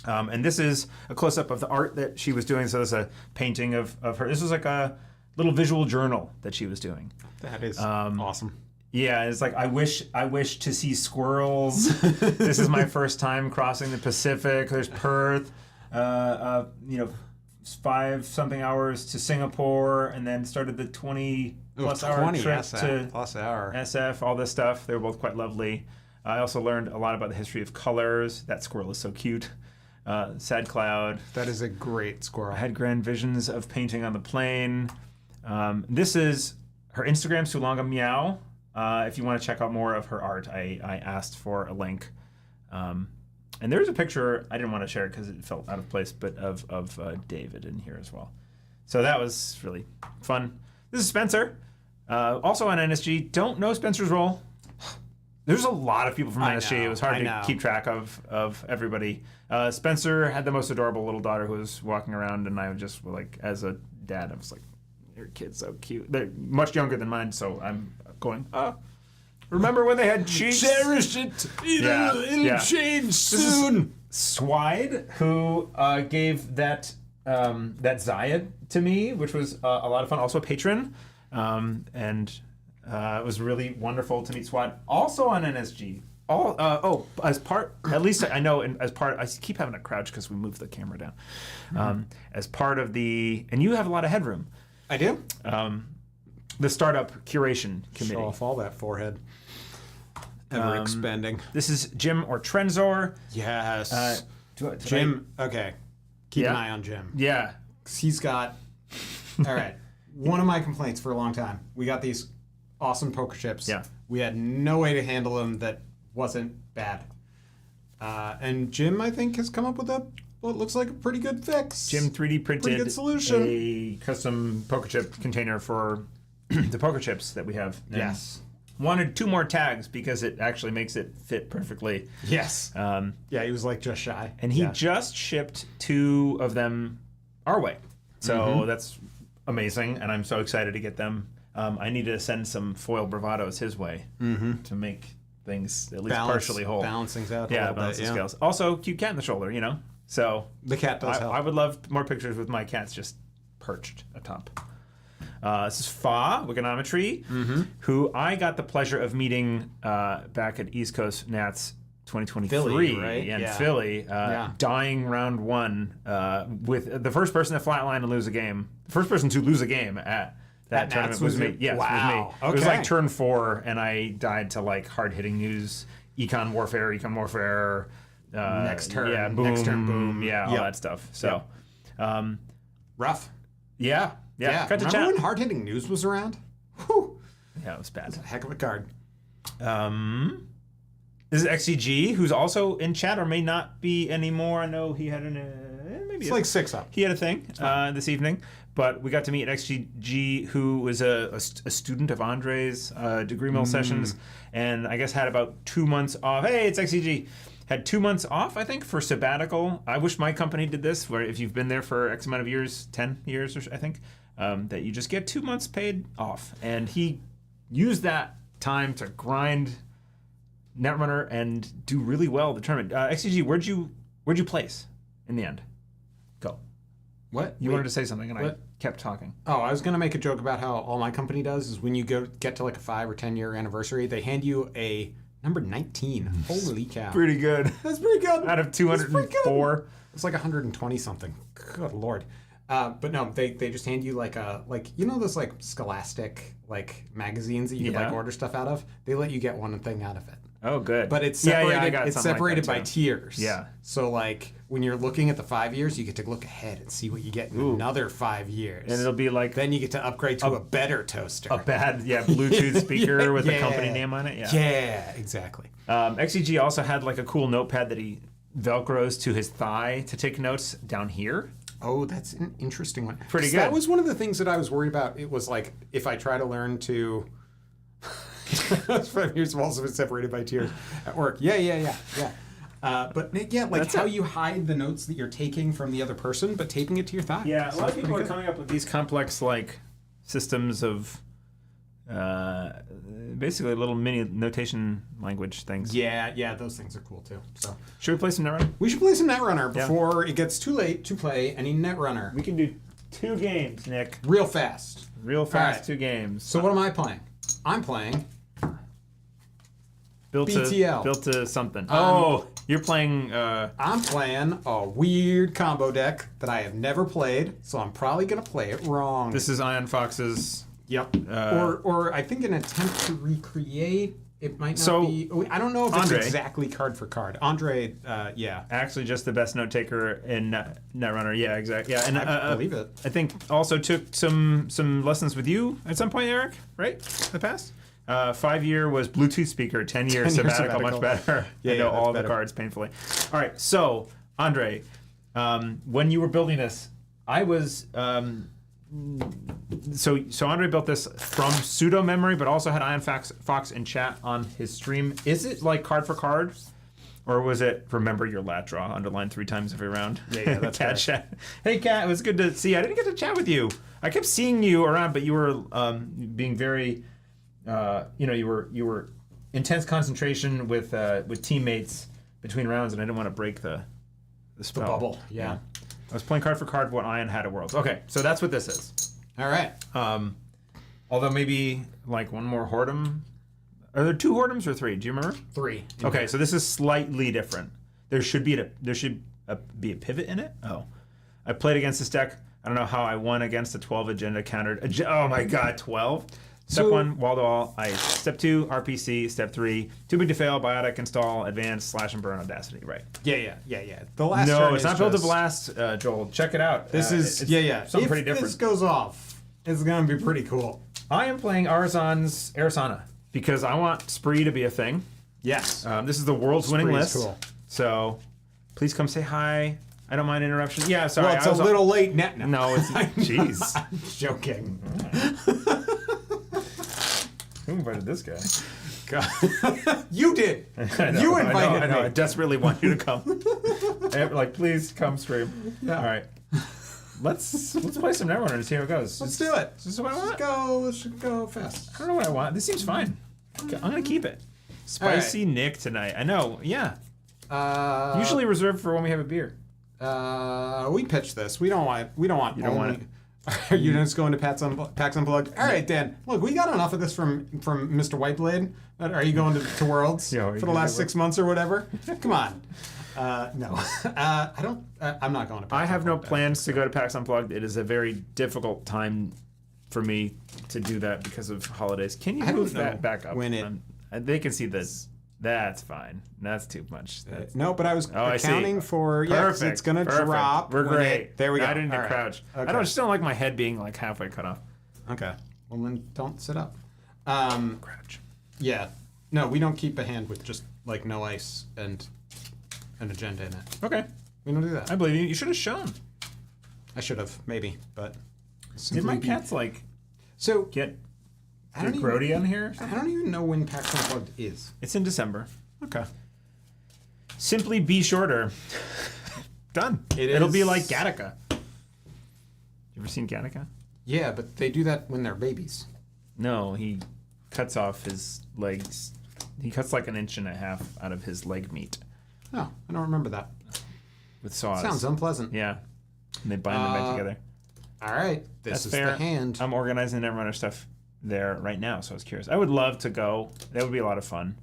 And this is a close-up of the art that she was doing. So there's a painting of her. This was a little visual journal that she was doing. That is awesome. Yeah, it's I wish to see squirrels. This is my first time crossing the Pacific. There's Perth. 5-something hours to Singapore, and then started the 20-plus hour trip to SF, all this stuff. They were both quite lovely. I also learned a lot about the history of colors. That squirrel is so cute. Sad Cloud. That is a great squirrel. I had grand visions of painting on the plane. This is her Instagram, Sulanga Meow. If you want to check out more of her art, I asked for a link. And there's a picture, I didn't want to share it because it felt out of place, but of David in here as well. So that was really fun. This is Spencer, also on NSG. Don't know Spencer's role. There's a lot of people from NSG. It was hard to keep track of everybody. Spencer had the most adorable little daughter who was walking around, and I was just as a dad, I was like, your kid's so cute. They're much younger than mine, so I'm going, remember when they had cheeks? Cherish it. It'll change soon. Swide, who gave that Zayed to me, which was a lot of fun. Also a patron, and it was really wonderful to meet Swad. Also on NSG. As part, at least I know, and as part, I keep having to crouch because we moved the camera down. As part of and you have a lot of headroom. I do. The startup curation committee. Show off all that forehead. Ever expanding. This is Jim or Trenzor. Yes. Jim. Okay. Keep an eye on Jim. Yeah. He's got. All right. One of my complaints for a long time. We got these awesome poker chips. Yeah. We had no way to handle them that wasn't bad. And Jim, I think, has come up with what looks like a pretty good fix. Jim 3D printed pretty good solution. A custom poker chip container for the poker chips that we have. Yes. Wanted 2 more tags because it actually makes it fit perfectly. Yes. Yeah, he was just shy. And he just shipped 2 of them our way. So that's amazing, and I'm so excited to get them. I need to send some foil bravados his way to make things at least partially whole. Balance things out. Yeah, balance the scales. Also, cute cat in the shoulder, So the cat does help. I would love more pictures with my cats just perched atop. This is Fa, Wigonometry, who I got the pleasure of meeting back at East Coast Nats 2023 Philly, right? in Yeah. Philly, dying round one with the first person to flatline and lose a game. The first person to lose a game at that tournament Nats was me. it? Yes, Wow. it was me. It was Okay. like turn 4, and I died to like hard-hitting news, Econ Warfare, Next turn, yeah, boom, next turn, boom. yeah, all Yep. that stuff. So, Rough. yeah. Got to Remember chat. when hard-hitting news was around? Whew. Yeah, it was bad. Heck of a card. This is XCG, who's also in chat or may not be anymore. I know he had maybe It's like 6 up. he had a thing this evening, but we got to meet XGG, who was a student of Andre's degree mill sessions, and I guess had about 2 months off. Hey, it's XGG. Had 2 months off, I think, for sabbatical. I wish my company did this, where if you've been there for X amount of years, 10 years, I think, that you just get 2 months paid off. And he used that time to grind Netrunner and do really well at the tournament. XGG, where'd you place in the end? Go. What? You wanted to say something, and what? I kept talking. Oh, I was going to make a joke about how all my company does is when you get to like a 5 or 10 year anniversary, they hand you a number 19. Holy cow. Pretty good. That's pretty good. Out of 204. It's like 120 something. Good lord. But no, they just hand you like you know those like Scholastic like magazines that you can like order stuff out of? They let you get one thing out of it. Oh, good. But it's separated, I got it's something separated like by that, too. tiers. Yeah. So like when you're looking at the 5 years, you get to look ahead and see what you get in another 5 years. And it'll be like then you get to upgrade to a better toaster. a bad Bluetooth speaker with the yeah. company name on it. Yeah, exactly. XEG also had like a cool notepad that he velcros to his thigh to take notes down here. Oh, that's an interesting one. Pretty 'Cause good. That was one of the things that I was worried about. It was like if I try to learn to. 5 years have also been separated by tiers at work. Yeah. But yeah, like That's how it. you hide the notes that you're taking from the other person, but taping it to your thigh. Yeah, a So lot of that's people are pretty good. coming up with these complex like systems of basically little mini notation language things. Yeah, those things are cool too. So Should we play some Netrunner? we should play some Netrunner before it gets too late to play any Netrunner. We can do 2 games, Nick. Real fast. Real fast, right. 2 games. So what am I playing? I'm playing built BTL. to something. Oh, you're playing. I'm playing a weird combo deck that I have never played, so I'm probably gonna play it wrong. This is Iron Fox's. Yep. Or I think an attempt to recreate. It might not So, be. I don't know if Andre. it's exactly card for card. Andre, yeah. Actually, just the best note taker in Netrunner. Yeah, exactly. Yeah, and I believe it. I think also took some lessons with you at some point, Eric. Right? In the past. 5 year was Bluetooth speaker. 10 year 10 year sabbatical, much better. Yeah, I know that's all better. the cards painfully. All right, so Andre, when you were building this, I was. So Andre built this from pseudo memory, but also had Iron Fox in chat on his stream. Is it like card for card, or was it remember your lat draw underlined 3 times every round? Yeah, that's Cat right. chat. Hey Cat, it was good to see you. I didn't get to chat with you. I kept seeing you around, but you were being very, you were intense concentration with teammates between rounds, and I didn't want to break the spell. The bubble. Yeah. I was playing card for card what Ian had at Worlds. Okay, so that's what this is. All right. Although maybe like one more Hordem. Are there 2 Hordems or 3? Do you remember? 3. Okay, so this is slightly different. There should be a pivot in it. Oh, I played against this deck. I don't know how I won against a 12 agenda countered. Oh my god, 12. Step 1, wall to wall. Step 2, RPC. Step 3, too big to fail. Biotic, install, advance, slash and burn, audacity. Right. Yeah. The last No, turn it's is not built to just- blast, Joel. Check it out. This is it's something if pretty different. this goes off, it's gonna be pretty cool. I am playing Arissana because I want Spree to be a thing. Yes. This is the world's winning Spree's list. cool. So please come say hi. I don't mind interruption. Yeah, sorry. Well, it's a little late now. No, it's jeez. I'm joking. Who invited this guy? You did. I know, You I invited know. me. I desperately want you to come. Like, please come stream. Yeah. All right. Let's play some Netrunner and see how it goes. Let's do it. Is this what I want? Let's go fast. I don't know what I want. This seems fine. I'm gonna keep it. Spicy Nick tonight. I know. Yeah. Usually reserved for when we have a beer. We pitch this. We don't want. You don't want it? Are you just going to PAX Unplugged? All right, Dan. Look, we got enough of this from Mr. Whiteblade. Are you going to Worlds for the last 6 months or whatever? Come on. No, I don't. I'm not going to. PAX I have no Unplugged. plans to go to PAX Unplugged. It is a very difficult time for me to do that because of holidays. Can you move that back up? When they can see this. That's fine. That's too much. No, but I was I see. accounting for Perfect. it's gonna Perfect. drop. We're when great. There we go. I didn't All right. crouch. Okay. I just don't like my head being like halfway cut off. Okay. Well, then don't sit up. Crouch. Yeah. No, we don't keep a hand with just like no ice and an agenda in it. Okay. We don't do that. I believe you. You should have shown. I should have maybe, but Did my cats like so get I don't grody on here? I don't even know when PAX Unplugged is. It's in December. Okay. Simply be shorter. Done. It'll be like Gattaca. You ever seen Gattaca? Yeah, but they do that when they're babies. No, he cuts off his legs. He cuts like 1.5 inches out of his leg meat No, I don't remember that. with saws. Sounds unpleasant. Yeah. And they bind them back together. All right. This That's is fair. the hand. I'm organizing Netrunner stuff there right now, so I was curious. I would love to go. That would be a lot of fun.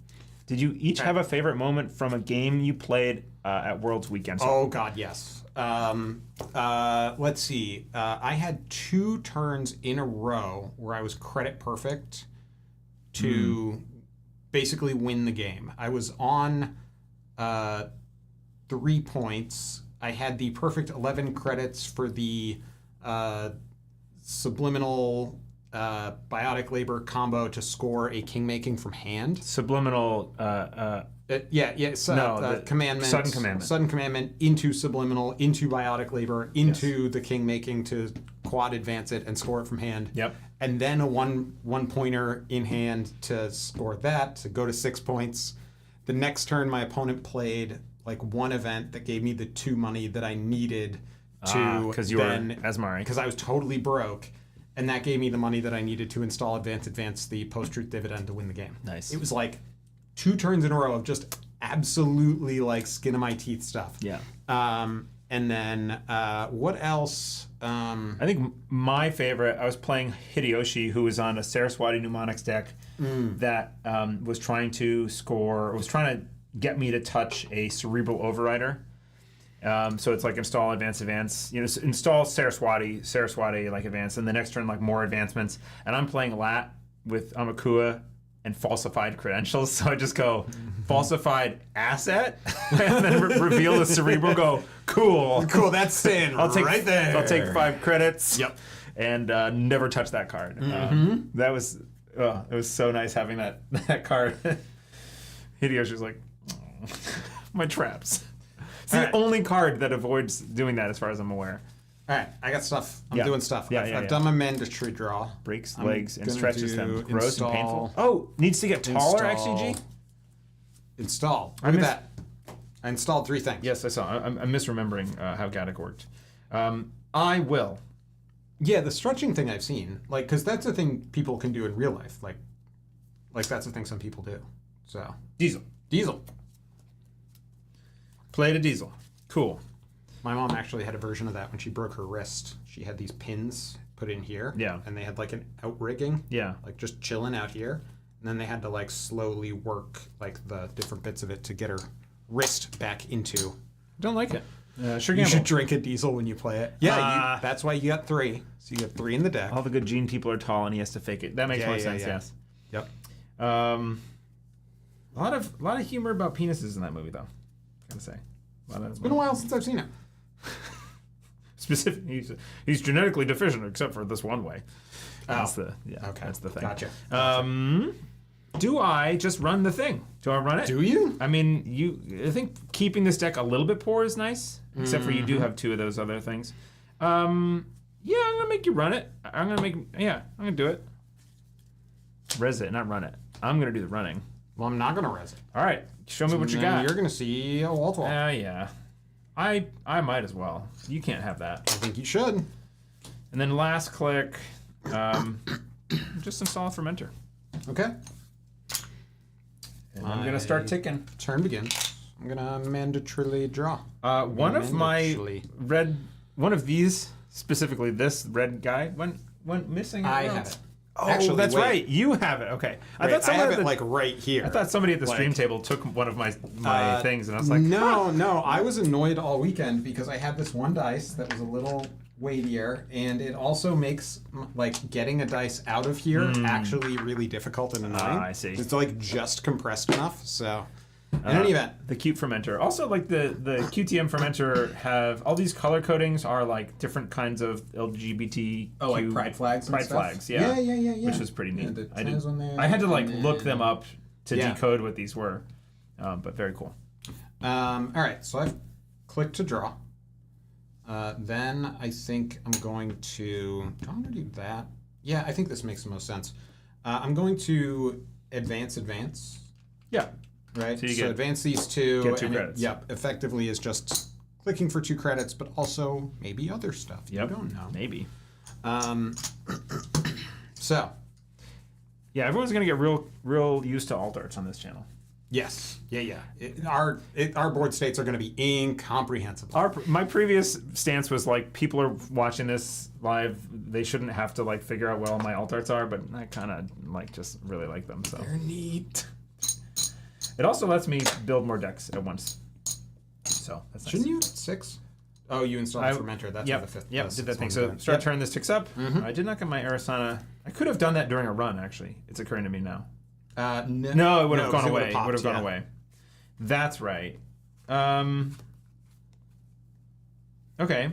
Did you each have a favorite moment from a game you played at Worlds weekend? Oh God, yes. Let's see. I had 2 turns in a row where I was credit perfect to basically win the game. I was on 3 points. I had the perfect 11 credits for the subliminal biotic labor combo to score a king-making from hand. Subliminal. Commandment. Sudden commandment. Sudden commandment into subliminal, into biotic labor, into the king making to quad advance it and score it from hand. Yep. And then a one pointer in hand to score that to go to 6 points. The next turn, my opponent played like one event that gave me the 2 money that I needed to because you were Asmari. because I was totally broke. And that gave me the money that I needed to install advance the post-truth dividend to win the game. Nice. It was like 2 turns in a row of just absolutely like skin of my teeth stuff. Yeah. And then what else? I think my favorite, I was playing Hideyoshi, who was on a Saraswati Mnemonics deck that was trying to get me to touch a Cerebral Overrider. So it's like install, advance, install Saraswati like advance, and the next turn like more advancements. And I'm playing Lat with Amakua and falsified credentials, so I just go falsified asset, and then reveal the Cerebral. Go cool, That's staying right there. I'll take 5 credits. Yep. And never touch that card. That was it was so nice having that card. Hideyoshi was like, oh, my traps. It's the only card that avoids doing that, as far as I'm aware. All right, I got stuff. I'm doing stuff. I've done my mandatory draw. Breaks I'm legs and gonna stretches them. do Gross and install- painful. Oh, needs to get taller, XCG? Install. Look at that. I installed 3 things. Yes, I saw. I'm misremembering how Gaddock worked. I will. Yeah, the stretching thing I've seen, like, because that's a thing people can do in real life. Like that's a thing some people do. So Diesel. Played a Diesel. Cool. My mom actually had a version of that when she broke her wrist. She had these pins put in here. Yeah. And they had like an outrigging. Yeah. Like just chilling out here. And then they had to like slowly work like the different bits of it to get her wrist back into. Don't like it. Sure, You should drink a Diesel when you play it. Yeah, that's why you got 3. So you got 3 in the deck. All the good Gene people are tall, and he has to fake it. That makes more sense. yeah. Yes. Yep. A lot of humor about penises in that movie, though. Gotta say. It's been a while since I've seen it. Specific. He's genetically deficient, except for this one way. That's the thing. Gotcha. Do I just run the thing? Do I run it? Do you? I mean, I think keeping this deck a little bit poor is nice, except for you do have 2 of those other things. Yeah, I'm gonna make you run it. I'm gonna do it. Res it, not run it. I'm gonna do the running. Well, I'm not gonna res it. All right, show me what you got. You're gonna see a wall to wall. Yeah. I might as well. You can't have that. I think you should. And then last click, just install a fermenter. Okay. And I'm gonna start ticking. Turn begins. I'm gonna mandatorily draw. One of these specifically this red guy went missing. I have it. Oh, Actually, that's wait. right. You have it. Okay. I thought have at it like right here. I thought somebody at the stream table took one of my things, and I was like, no. I was annoyed all weekend because I had this one dice that was a little weightier, and it also makes like getting a dice out of here actually really difficult and annoying. I see. It's like just compressed enough. So, in any event, the cute fermenter. Also, like the QTM fermenter have all these color codings are like different kinds of LGBT. like pride flags. Pride flags, yeah. Yeah. Which is pretty neat. Yeah, I had to like look them up to decode what these were, but very cool. All right, so I've clicked to draw. Then I think I'm going to. Do I want to do that? Yeah, I think this makes the most sense. I'm going to advance. Yeah. Right. So advance these two. Get 2 credits. Effectively is just clicking for 2 credits, but also maybe other stuff. Yep. You don't know. Maybe. So. Yeah, everyone's gonna get real used to alt arts on this channel. Yes. Yeah. Our board states are going to be incomprehensible. My previous stance was like, people are watching this live, they shouldn't have to like figure out what all my alt arts are, but I kind of like just really like them. So They're neat. it also lets me build more decks at once. So that's nice. Shouldn't you? 6? Oh, you installed the fermenter. That's yep, the 5th. Yep, did that thing. So start turn this ticks up. I did not get my Arissana. I could have done that during a run, actually. It's occurring to me now. No, it would have gone away. It would have gone away. That's right. Okay.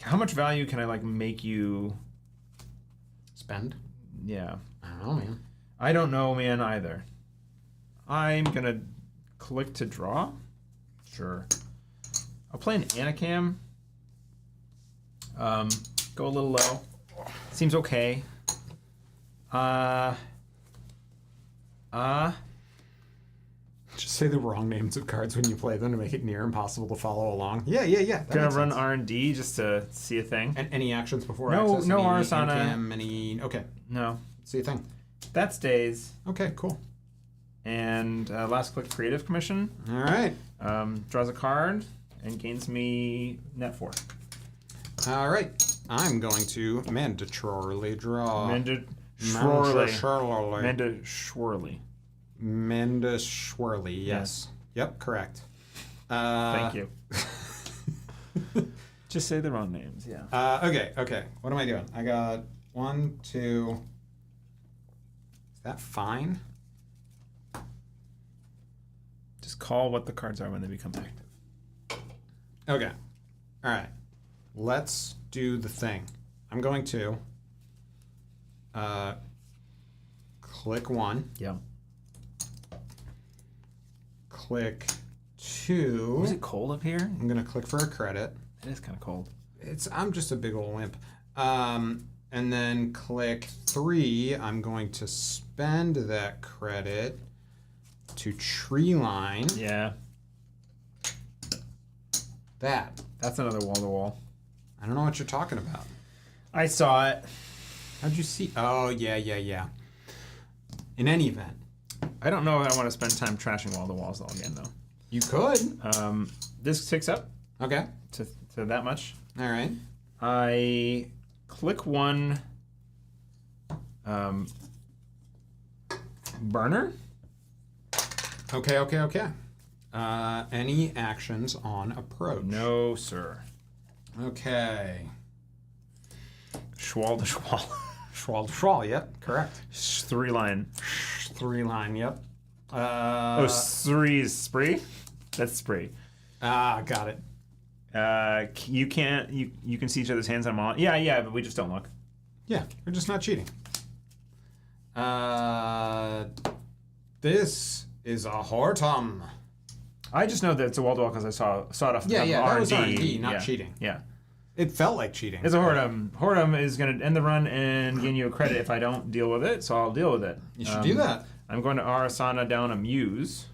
How much value can I like make you spend? Yeah. I don't know, man. I don't know, man, either. I'm gonna click to draw. Sure. I'll play an Anacam. Go a little low. Seems okay. Just say the wrong names of cards when you play them to make it near impossible to follow along. Yeah. Gonna run R&D just to see a thing. And any actions before no, access? No any Arissana. Okay. No. See a thing. That stays. Okay, cool. And last click creative commission. All right. Draws a card and gains me net 4. All right. I'm going to mandatorily draw. Schworley, yes. Yep, correct. Thank you. Just say the wrong names, yeah. Okay. What am I doing? I got 1, 2. Is that fine? Just call what the cards are when they become active. Okay. All right. Let's do the thing. I'm going to click 1. Yeah. Click 2. Was it cold up here? I'm gonna click for a credit. It is kind of cold. I'm just a big old wimp. And then click 3. I'm going to spend that credit to tree line. Yeah. That's another wall to wall. I don't know what you're talking about. I saw it. How'd you see? Oh, yeah. In any event. I don't know if I want to spend time trashing wall to walls though again though. You could. This ticks up. Okay. To that much. All right. I click 1 burner. Okay. Any actions on approach? No, sir. Okay. Schwal to Schwal. Schwal to Schwal, yep, correct. 3 line. 3 line, yep. 3 is spree? That's spree. Got it. You can see each other's hands on them all. Yeah, but we just don't look. Yeah, we're just not cheating. This is a Hortum. I just know that it's a wall to wall because I saw it off the R&D. that was R&D, not cheating. Yeah. It felt like cheating. It's a Hortum. Hortum is going to end the run and gain you a credit if I don't deal with it, so I'll deal with it. You should do that. I'm going to Arissana down a Muse.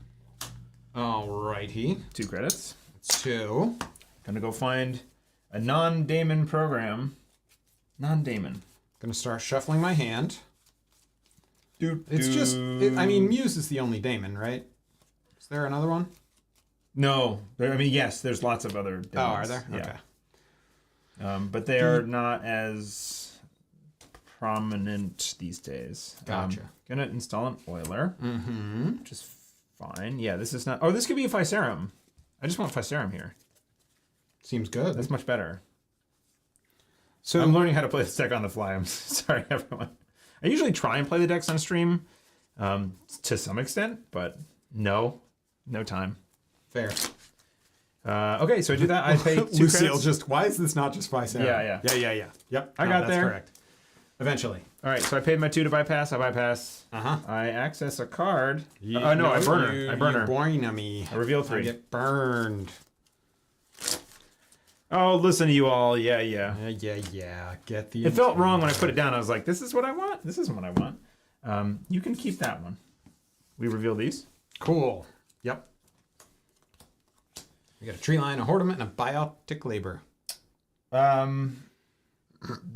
Alrighty. 2 credits. 2. Gonna go find a non-Damon program. Non-Damon. Gonna start shuffling my hand. Dude, Muse is the only Damon, right? Is there another one? No. Yes, there's lots of other Damons. Oh, are there? Yeah. Okay. But they are not as prominent these days. Gotcha. Gonna install an oiler, Mm-hmm. which is fine. Yeah, this is not. Oh, this could be a Physarum. I just want Physarum here. Seems good. That's much better. So I'm learning how to play this deck on the fly. I'm sorry, everyone. I usually try and play the decks on stream to some extent, but no time. fair. Okay, so I do that. I pay 2 Lucille credits. just, why is this not just Physarum? Yeah. Yep. I got that's there. correct. Eventually. All right, so I paid my 2 to bypass. I bypass. Uh-huh. I access a card. I burn her. I burn her. Burn me. I reveal 3. I get burned. Oh, listen to you all. Yeah. Yeah. Get the. It felt wrong when I put it down. I was like, this is what I want? This isn't what I want. You can keep that one. We reveal these. Cool. Yep. We got a tree line, a Hortiment, and a biotic labor.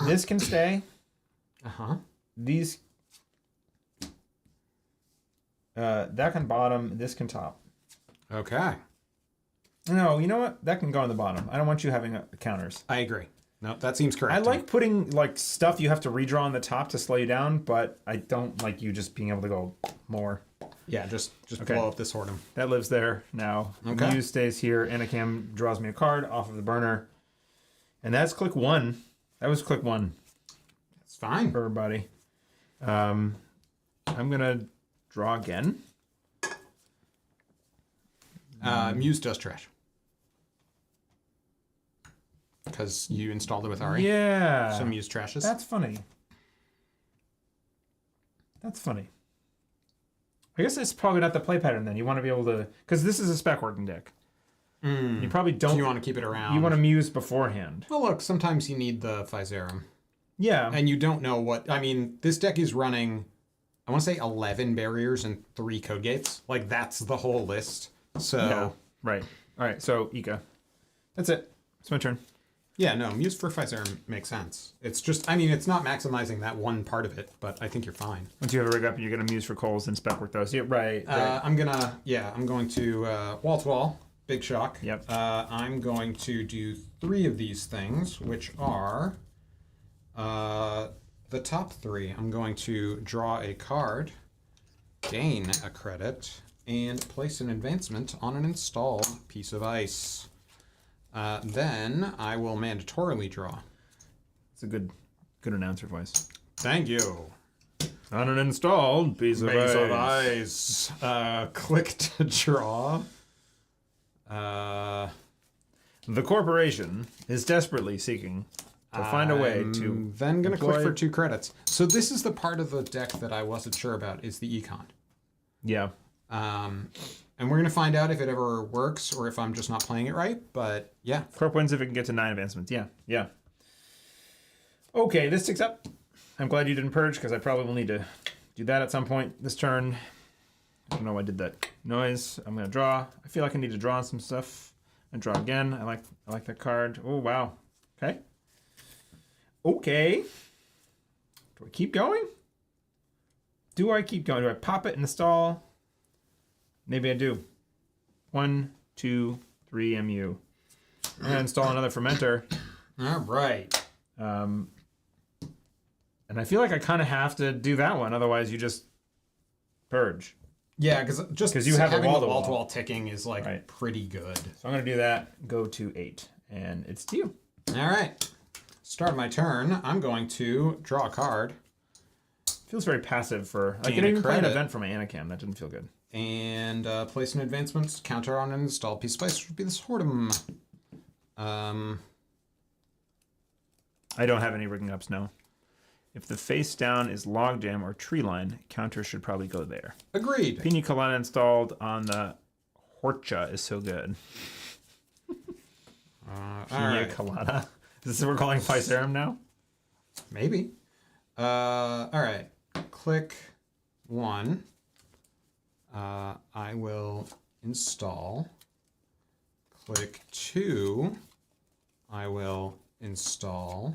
This can stay. Uh-huh. These. That can bottom. This can top. Okay. No, you know what? That can go on the bottom. I don't want you having counters. I agree. No, that seems correct. I to me. like putting like stuff you have to redraw on the top to slow you down, but I don't like you just being able to go more. Yeah, just Okay. blow up this Hortum. That lives there now. Okay. Muse stays here. Anacam draws me a card off of the burner. And that's click 1. That was click 1 It's fine. for everybody. I'm going to draw again. Muse does trash. Because you installed it with Ari. Yeah. So Muse trashes. That's funny. That's funny. I guess it's probably not the play pattern then. You want to be able to... Because this is a spec working deck. You probably don't... So you want to keep it around. You want to Muse beforehand. Well, look, sometimes you need the Physarum. Yeah. And you don't know what... I mean, this deck is running, I want to say 11 barriers and 3 code gates. Like, that's the whole list. So... Yeah. Right. All right. So, Ika. That's it. It's my turn. Yeah, no, Muse for Physarum makes sense. It's just, I mean, it's not maximizing that one part of it, but I think you're fine. Once you have a rig up, you're going to Muse for Coles and spec work those. Yeah, right. I'm going to wall to wall, big shock. Yep. I'm going to do 3 of these things, which are the top 3. I'm going to draw a card, gain a credit, and place an advancement on an installed piece of ice. Then I will mandatorily draw. It's a good announcer voice. Thank you. On an installed piece of Ice. Click to draw. The corporation is desperately seeking to find a way to. Then gonna employ... click for 2 credits. So this is the part of the deck that I wasn't sure about, is the econ. Yeah. And we're gonna find out if it ever works or if I'm just not playing it right. But yeah. Corp wins if it can get to 9 advancements. Yeah. Okay, this ticks up. I'm glad you didn't purge because I probably will need to do that at some point this turn. I don't know why I did that noise. I'm gonna draw. I feel like I need to draw on some stuff. And draw again. I like that card. Oh wow. Okay. Do I keep going? Do I pop it in the stall? Maybe I do. 1, 2, 3 MU. And install another fermenter. All right. And I feel like I kind of have to do that one. Otherwise, you just purge. Yeah, because you have having a the wall-to-wall. wall-to-wall ticking is like Right. pretty good. So I'm going to do that. Go to 8. And it's to you. All right. Start my turn. I'm going to draw a card. Feels very passive for... Like, Gain you a didn't even play an credit. event from my Anacam. That didn't feel good. And place an advancement counter on an installed piece of ice, which would be this Hortum. I don't have any rigging ups, no. If the face down is logjam or tree line, counter should probably go there. Agreed. Pina Colada installed on the Horcha is so good. All Pina right. Colada. Is this what we're calling Physarum now? Maybe. All right. Click 1. I will install. Click 2. I will install.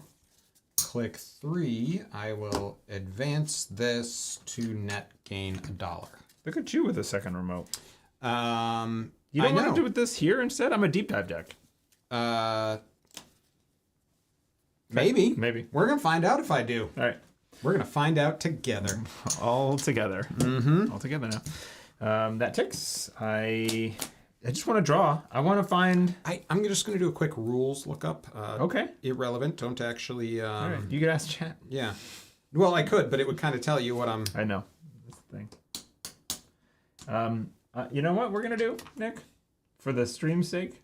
Click 3. I will advance this to net gain $1. Look at you with a second remote. You I don't want know. to do with this here instead? I'm a deep dive deck. Maybe. Maybe. We're going to find out if I do. All right. We're going to find out together. All together. Mm-hmm. All together now. That ticks. I just want to draw. I want to find... I'm just going to do a quick rules lookup. Okay. Irrelevant. Don't actually... All right. You could ask chat. Yeah. Well, I could, but it would kind of tell you what I'm... I know. That's the thing. You know what we're going to do, Nick? For the stream's sake?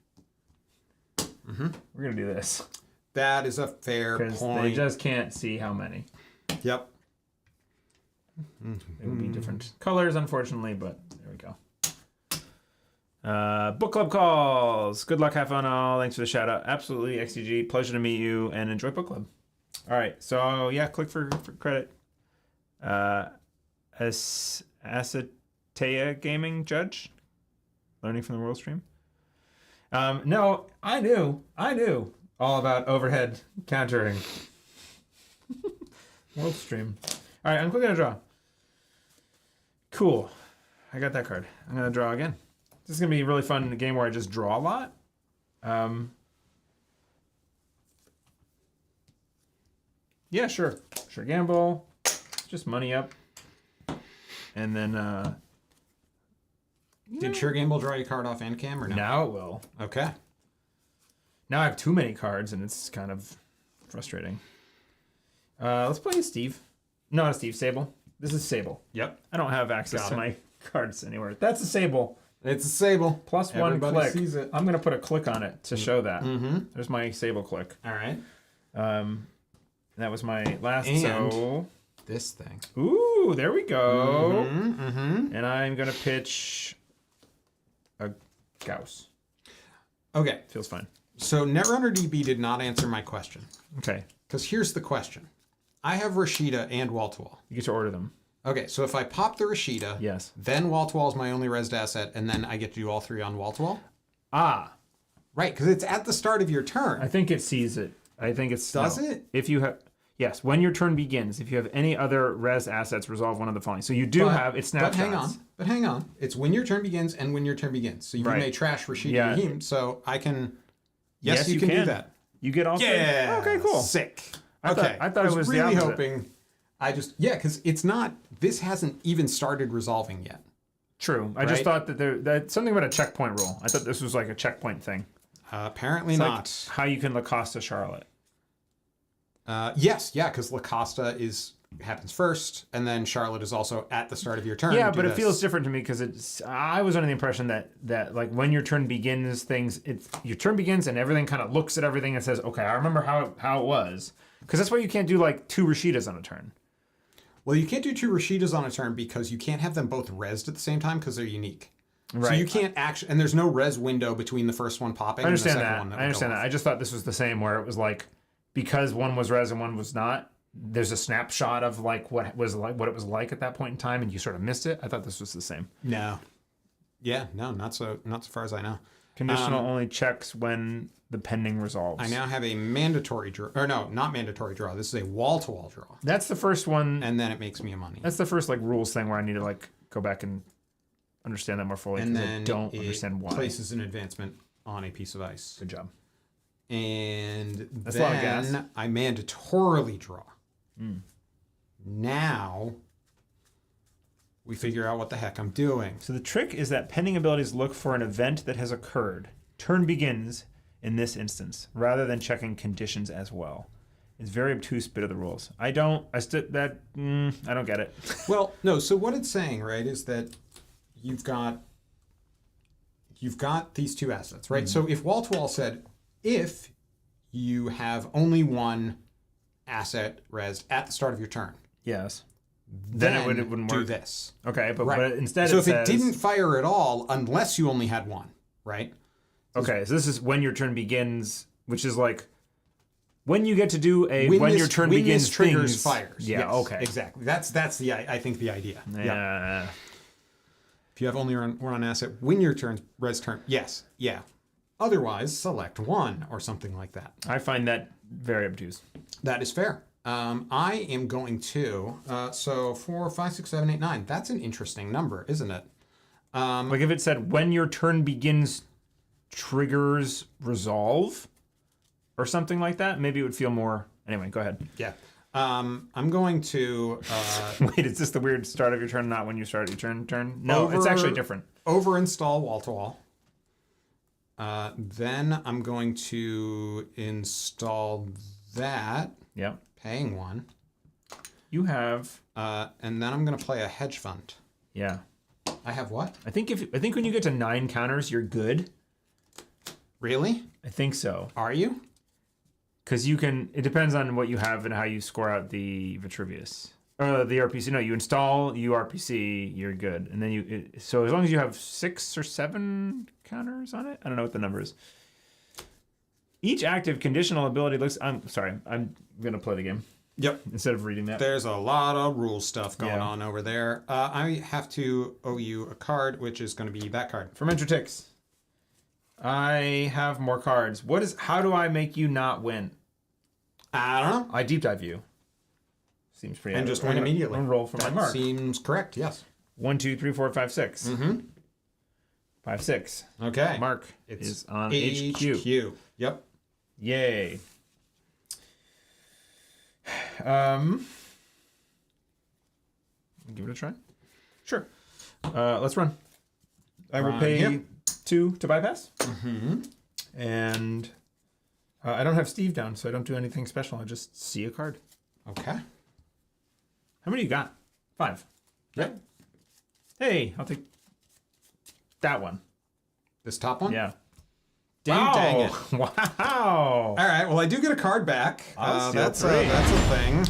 Mm-hmm. We're going to do this. That is a fair point. Because they just can't see how many. Yep. It would be different colors, unfortunately, but there we go. Book club calls. Good luck, have fun, all. Thanks for the shout out. Absolutely, XTG. Pleasure to meet you and enjoy book club. All right, so yeah, click for credit. Acetea Gaming Judge, learning from the world stream. No, I knew all about overhead countering. World stream. All right, I'm clicking to draw. Cool. I got that card. I'm going to draw again. This is going to be a really fun game where I just draw a lot. Yeah, sure. Sure gamble. Just money up. And then... Did Sure Gamble draw your card off end cam or no? Now it will. Okay. Now I have too many cards and it's kind of frustrating. Let's play Steve. No, not Steve. Sable. This is Sable. Yep. I don't have access to my cards anywhere. That's a Sable. It's a Sable. Plus one Everybody click. sees it. I'm going to put a click on it to show that. Mm-hmm. There's my Sable click. All right. That was my last. And so this thing. Ooh, there we go. Mm-hmm, mm-hmm. And I'm going to pitch a Gauss. Okay. Feels fine. So Netrunner DB did not answer my question. Okay. Because here's the question. I have Rashida and wall-to-wall. You get to order them. Okay, so if I pop the Rashida, yes, then wall-to-wall is my only rezzed asset, and then I get to do all three on wall-to-wall? Ah. Right, because it's at the start of your turn. I think it sees it. I think it's... Does it? If you have... Yes, when your turn begins, if you have any other res assets, resolve one of the following. So you do have... It's snapshots. But hang on. It's when your turn begins and when your turn begins. So you may trash Rashida Rahim, so I can... Yes, you can do that. You get all three? Yeah. Okay, cool. Sick. I thought it was really the opposite. hoping... because it's not... This hasn't even started resolving yet. True. I just thought that something about a checkpoint rule. I thought this was like a checkpoint thing. Apparently it's not. Like how you can Lacosta Charlotte. Yes, because Lacosta happens first, and then Charlotte is also at the start of your turn. Yeah, but it feels different to me because I was under the impression that like when your turn begins, your turn begins and everything kind of looks at everything and says, okay, I remember how it was. Because that's why you can't do like 2 Rashidas on a turn. Well, you can't do 2 Rashidas on a turn because you can't have them both rezzed at the same time because they're unique. Right. So you can't actually, and there's no res window between the first one popping and the second one. I understand that. I just thought this was the same where it was like, because one was res and one was not, there's a snapshot of like what it was like at that point in time, and you sort of missed it. I thought this was the same. No. Yeah, no, not so far as I know. Conditional only checks when the pending resolves. I now have a mandatory draw, or no, not mandatory draw. This is a wall-to-wall draw. That's the first one, and then it makes me a money. That's the first like rules thing where I need to like go back and understand that more fully because I don't understand why. Places an advancement on a piece of ice. Good job. And that's a lot of gas. I mandatorily draw. Now we figure out what the heck I'm doing. So the trick is that pending abilities look for an event that has occurred. Turn begins in this instance, rather than checking conditions as well. It's a very obtuse bit of the rules. I don't get it. Well, no. So what it's saying, right, is that you've got these 2 assets, right? So if wall-to-wall said, if you have only one asset rezzed at the start of your turn, yes, then it wouldn't work. Do this. Okay, but instead so if it didn't fire at all, unless you only had one, right? Okay, so this is when your turn begins, which is like when you get to do when your turn begins triggers fires. Yeah, yes, okay, exactly. That's the I think the idea. Yeah. If you have only one asset, when your res turn, yes, yeah. Otherwise, select 1 or something like that. I find that very obtuse. That is fair. I am going to, so 4, 5, 6, 7, 8, 9. That's an interesting number, isn't it? Like if it said, when your turn begins, triggers resolve, or something like that, maybe it would feel more Anyway, go ahead. Yeah. I'm going to Wait, is this the weird start of your turn? Not when you start your turn? No, it's actually different. Over-install wall-to-wall. Then I'm going to install that. Yep. Paying 1. You have. And then I'm going to play a hedge fund. Yeah. I have what? I think when you get to 9 counters, you're good. Really? I think so. Are you? Because you can. It depends on what you have and how you score out the Vitruvius. Or the RPC. No, you install URPC, you're good. And then so as long as you have 6 or 7 counters on it, I don't know what the number is. Each active conditional ability looks. I'm sorry. I'm gonna play the game. Yep. Instead of reading that. There's a lot of rule stuff going on over there. I have to owe you a card, which is going to be that card. Fermentor Ticks. I have more cards. How do I make you not win? I don't know. I deep dive you. Seems pretty. And just win immediately. I'm roll for my mark. Seems correct. Yes. 1, 2, 3, 4, 5, 6. Mm-hmm. 5, 6. Okay. Mark is on HQ. Yep. Yay. Give it a try. Sure. Let's run. I will pay 2 to bypass. Mm-hmm. And I don't have Steve down, so I don't do anything special. I just see a card. Okay. How many you got? 5. Yep. Hey, I'll take that one. This top one? Yeah. Dang it. Wow. All right. Well, I do get a card back. That's a thing.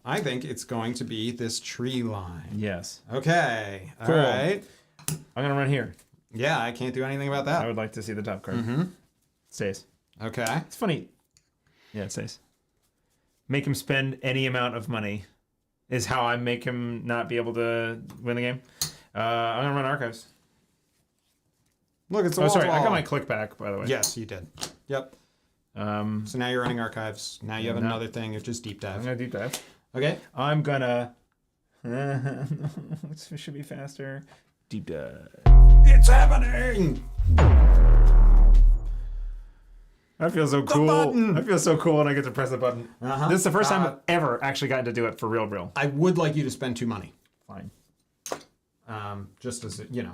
I think it's going to be this tree line. Yes. Okay. Cool. All right. I'm going to run here. Yeah, I can't do anything about that. I would like to see the top card. Mm-hmm. It stays. Okay. It's funny. Yeah, it stays. Make him spend any amount of money is how I make him not be able to win the game. I'm going to run archives. Look, it's a sorry. wall. I got my click back, by the way. Yes, you did. Yep. So now you're running archives. Now you have another thing, which is deep dive. I'm going to deep dive. Okay. I'm going to... it should be faster. Deep dive. It's happening! I feel so cool. Button. I feel so cool when I get to press the button. Uh-huh. This is the first time I've ever actually gotten to do it for real. I would like you to spend 2 money. Fine. Just as, you know.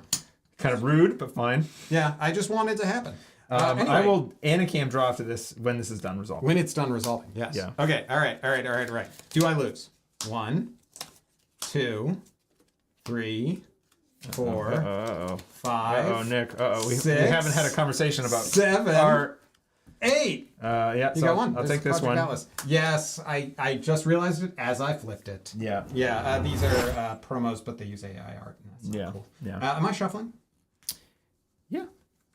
Kind of rude, but fine. Yeah, I just want it to happen. Anyway. I will Anacam draw after this when this is done resolving. When it's done resolving, yes. Yeah. Okay, all right. Do I lose? 1, 2, 3, 4, Uh-oh. 5. Uh-oh, Nick. Uh-oh. We 6, haven't had a conversation about 7, our... 8. Yeah, You so got one. I'll This take is this Project one. Atlas. Yes, I just realized it as I flipped it. Yeah. Yeah, these are promos, but they use AI art. And that's Yeah. cool. Yeah. Am I shuffling?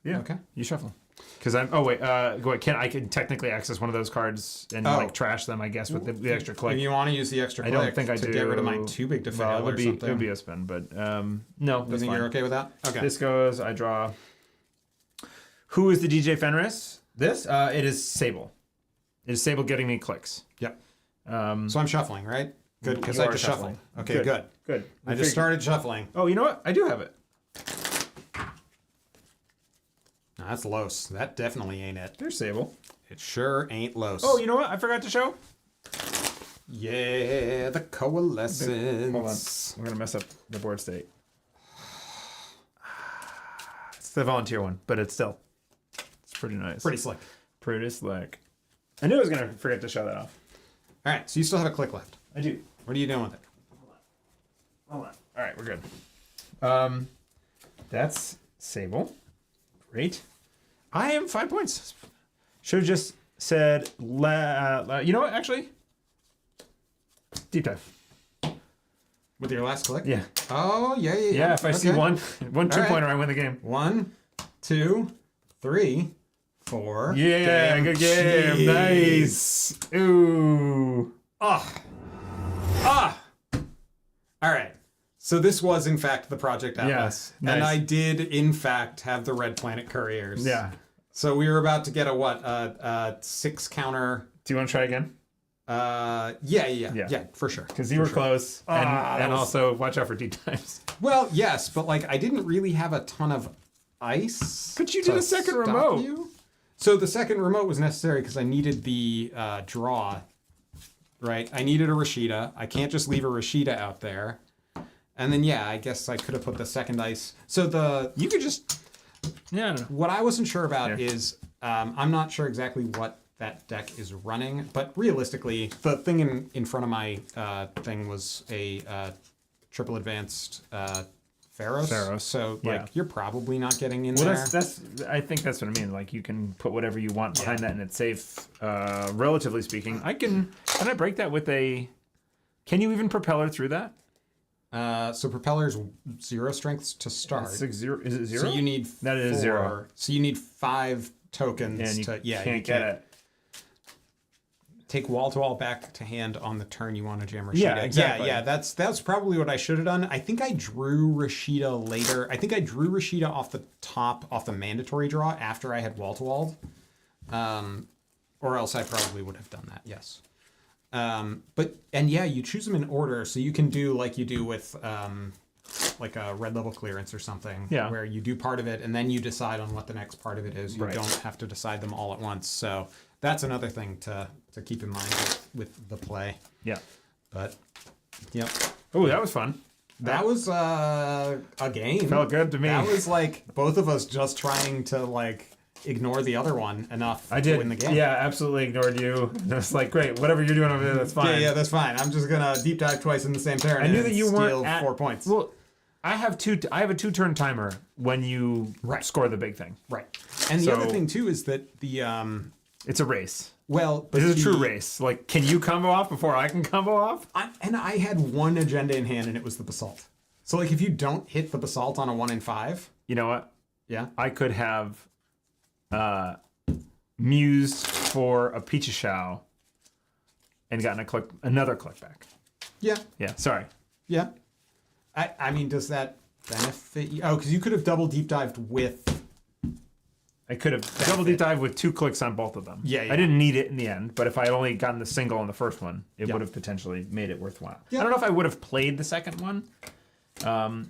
Yeah. Okay. You shuffle. Because I'm... Oh, wait. Go ahead. I can technically access one of those cards and, like, trash them, I guess, with the extra click. If you want to use the extra click I don't think I to do. get rid of my too big to fail Well, or something. it would be a spin, but no, You that's think fine. you're okay with that? Okay. This goes, I draw. Who is the DJ Fenris? This? It is Sable. It is Sable getting me clicks. Yep. So I'm shuffling, right? Good, because You I are just shuffling. shuffled. Okay, good. Good. I just started shuffling. Oh, you know what? I do have it. No, that's Los. That definitely ain't it. There's Sable. It sure ain't Los. Oh, you know what? I forgot to show. Yeah, the coalescence. Hold on. I'm going to mess up the board state. It's the volunteer one, but it's still. It's pretty nice. Pretty slick. Pretty slick. I knew I was going to forget to show that off. All right, so you still have a click left. I do. What are you doing with it? Hold on. All right, we're good. That's Sable. Great. I am 5 points. Should have just said, you know what, actually? Deep dive. With your last click? Yeah. Oh, yeah. Yeah, if I see one 2-pointer, I win the game. 1, 2, 3, 4. Yeah, good game. Jeez. Nice. Ooh. Ah. All right. So this was, in fact, the Project Atlas. Yes, nice. And I did, in fact, have the Red Planet Couriers. Yeah. So we were about to get a 6 counter. Do you want to try again? Yeah, for sure. Because you were close. And also, watch out for deep dives. Well, yes, but like I didn't really have a ton of ice. But you did to a second stop remote. you. So the second remote was necessary because I needed the draw, right? I needed a Rashida. I can't just leave a Rashida out there. And then, yeah, I guess I could have put the second ice. So you could just... Yeah, I don't know. What I wasn't sure about Yeah. is I'm not sure exactly what that deck is running, but realistically, the thing in front of my thing was a triple advanced Pharaohs. So yeah. you're probably not getting in Well, there. that's I think that's what I mean. Like you can put whatever you want behind that, and it's safe. Relatively speaking, can I break that with a? Can you even propeller through that? So propeller's 0 strengths to start. 0. Is it 0? So you need that is 0. So you need 5 tokens and you to can't get it. Take wall to wall back to hand on the turn you want to jam Rashida. Yeah, exactly. Yeah. That's probably what I should have done. I think I drew Rashida later. I think I drew Rashida off the mandatory draw after I had wall to wall, or else I probably would have done that. Yes. You choose them in order, so you can do like you do with like a red level clearance or something, where you do part of it and then you decide on what the next part of it is. You don't have to decide them all at once. So that's another thing to keep in mind with the play. Yeah. But, yep. Oh, that was fun. That was a game. Felt good to me. That was like both of us just trying to like ignore the other one enough to win the game. Yeah, absolutely ignored you. And I was like, great, whatever you're doing over there, that's fine. Yeah, that's fine. I'm just gonna deep dive twice in the same turn. I knew that you steal weren't 4 points. Well, I have a 2-turn timer when you score the big thing. Right. And the other thing too is that the it's a race. Well, this is a true race. Like, can you combo off before I can combo off? I had one agenda in hand, and it was the basalt. So, like, if you don't hit the basalt on a 1 in 5, you know what? Yeah, I could have mused for a Pichichao and gotten another click back. Yeah. Yeah. Sorry. Yeah. I mean, does that benefit you? Oh, because you could have double deep dived with. I could have double deep dive with 2 clicks on both of them. Yeah. I didn't need it in the end, but if I had only gotten the single on the first one, it would have potentially made it worthwhile. I don't know if I would have played the second one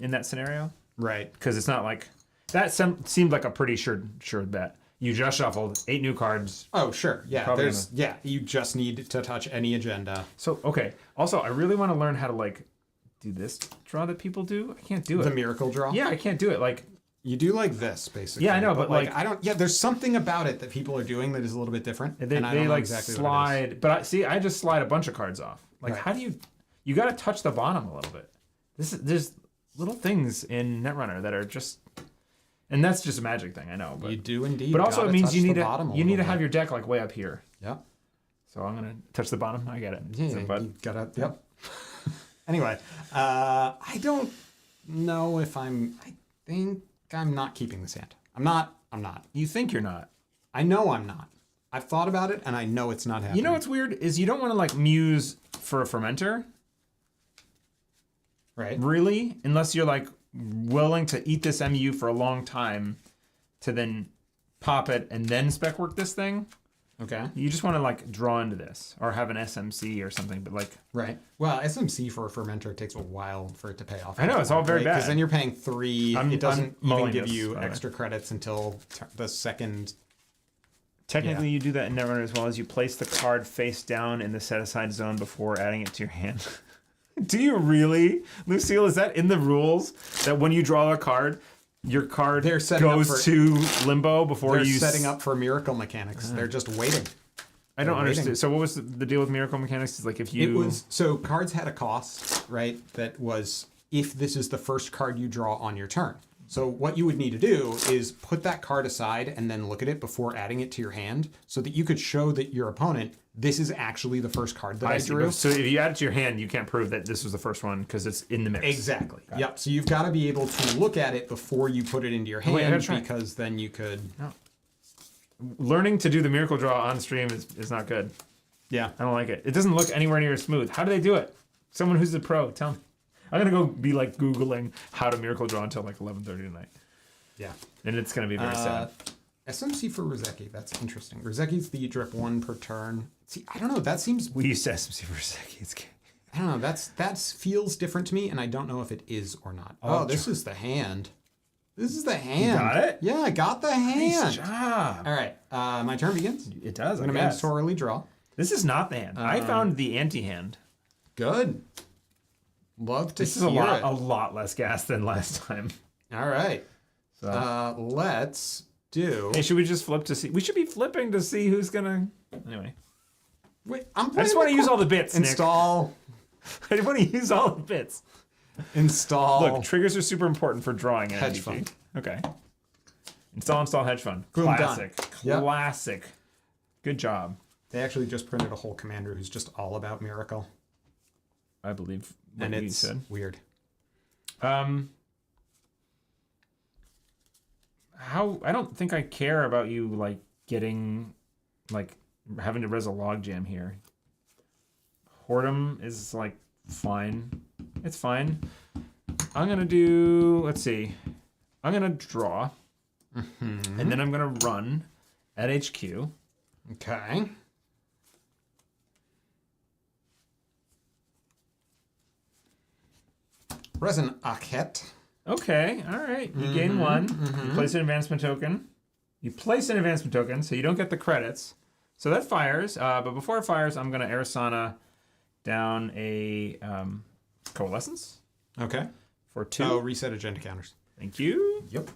in that scenario. Right. Because it's not like that seemed like a pretty sure bet. You just shuffled 8 new cards. Oh, sure. Yeah. You just need to touch any agenda. So, okay. Also, I really want to learn how to like do this draw that people do. I can't do it. The miracle draw? Yeah, I can't do it. Like, you do like this, basically. Yeah, I know, but like I don't. Yeah, there's something about it that people are doing that is a little bit different. They and I don't know like exactly slide, what it is. but I just slide a bunch of cards off. Like, Right. how do you got to touch the bottom a little bit. There's little things in Netrunner that are just, and that's just a magic thing. I know, but You do indeed. But also, it means you need to have your. your deck like way up here. Yeah. So I'm gonna touch the bottom. I get it. Yeah, So, but you gotta. Yep. Anyway, I don't know if I'm. I think I'm not keeping this hand. I'm not. you think you're not. I know I'm not. I've thought about it, and I know it's not happening. You know what's weird is you don't want to like muse for a fermenter, right? really, unless you're like willing to eat this MU for a long time, to then pop it and then spec work this thing. Okay. You just want to like draw into this or have an SMC or something, but like Right. Well, SMC for a fermenter takes a while for it to pay off. I know, it's all very bad. Because then you're paying 3. I'm It doesn't even mulling give this, you by the way. extra credits until the second. technically you do that in Netrunner as well, as you place the card face down in the set aside zone before adding it to your hand. Do you really, Lucille? Is that in the rules that when you draw a card, your card goes to limbo before They're you setting up for miracle mechanics. They're just waiting. I don't waiting. understand. So what was the deal with miracle mechanics? Is like if you It was so cards had a cost, right? That was if this is the first card you draw on your turn. So what you would need to do is put that card aside and then look at it before adding it to your hand, so that you could show that your opponent, this is actually the first card that I drew. So if you add it to your hand, you can't prove that this was the first one because it's in the mix. Exactly. Yep. So you've got to be able to look at it before you put it into your hand, Wait, I gotta try. because then you could. Learning to do the miracle draw on stream is not good. Yeah. I don't like it. It doesn't look anywhere near as smooth. How do they do it? Someone who's a pro, tell me. I'm gonna go be like Googling how to miracle draw until like 11:30 tonight. Yeah. And it's going to be very sad. SMC for Rizeki. That's interesting. Rizeki's the drip 1 per turn. See, I don't know. That seems. We used to SMC for a second. I don't know. That feels different to me, and I don't know if it is or not. Oh, this is the hand. This is the hand. got it? Yeah, I got the hand. Nice job. All right, my turn begins. It does. I'm going to mandatorily draw. This is not the hand. I found the anti-hand. Good. Love to This is hear a it. lot less gas than last time. All right. So. Let's do... Hey, should we just flip to see? We should be flipping to see who's gonna. Anyway, Wait, I just want to use all the bits. Install. Nick. I want to use all the bits. Install. Look, triggers are super important for drawing an Hedge MVG. fund. Okay. Install hedge fund. Boom, done. Classic. Yep. Classic. Good job. They actually just printed a whole commander who's just all about Miracle. I believe what And you it's said. weird. How I don't think I care about you like getting like having to res a logjam here. Whoredom is like fine. It's fine. I'm gonna do, let's see. I'm gonna draw. And then I'm gonna run at HQ. Okay. Resin Akhet. Okay, all right. You gain one. You place an advancement token. You place an advancement token, so you don't get the credits. So that fires. But before it fires, I'm gonna Arissana down a Coalescence Okay. for 2. Oh, reset agenda counters. Thank you. Yep.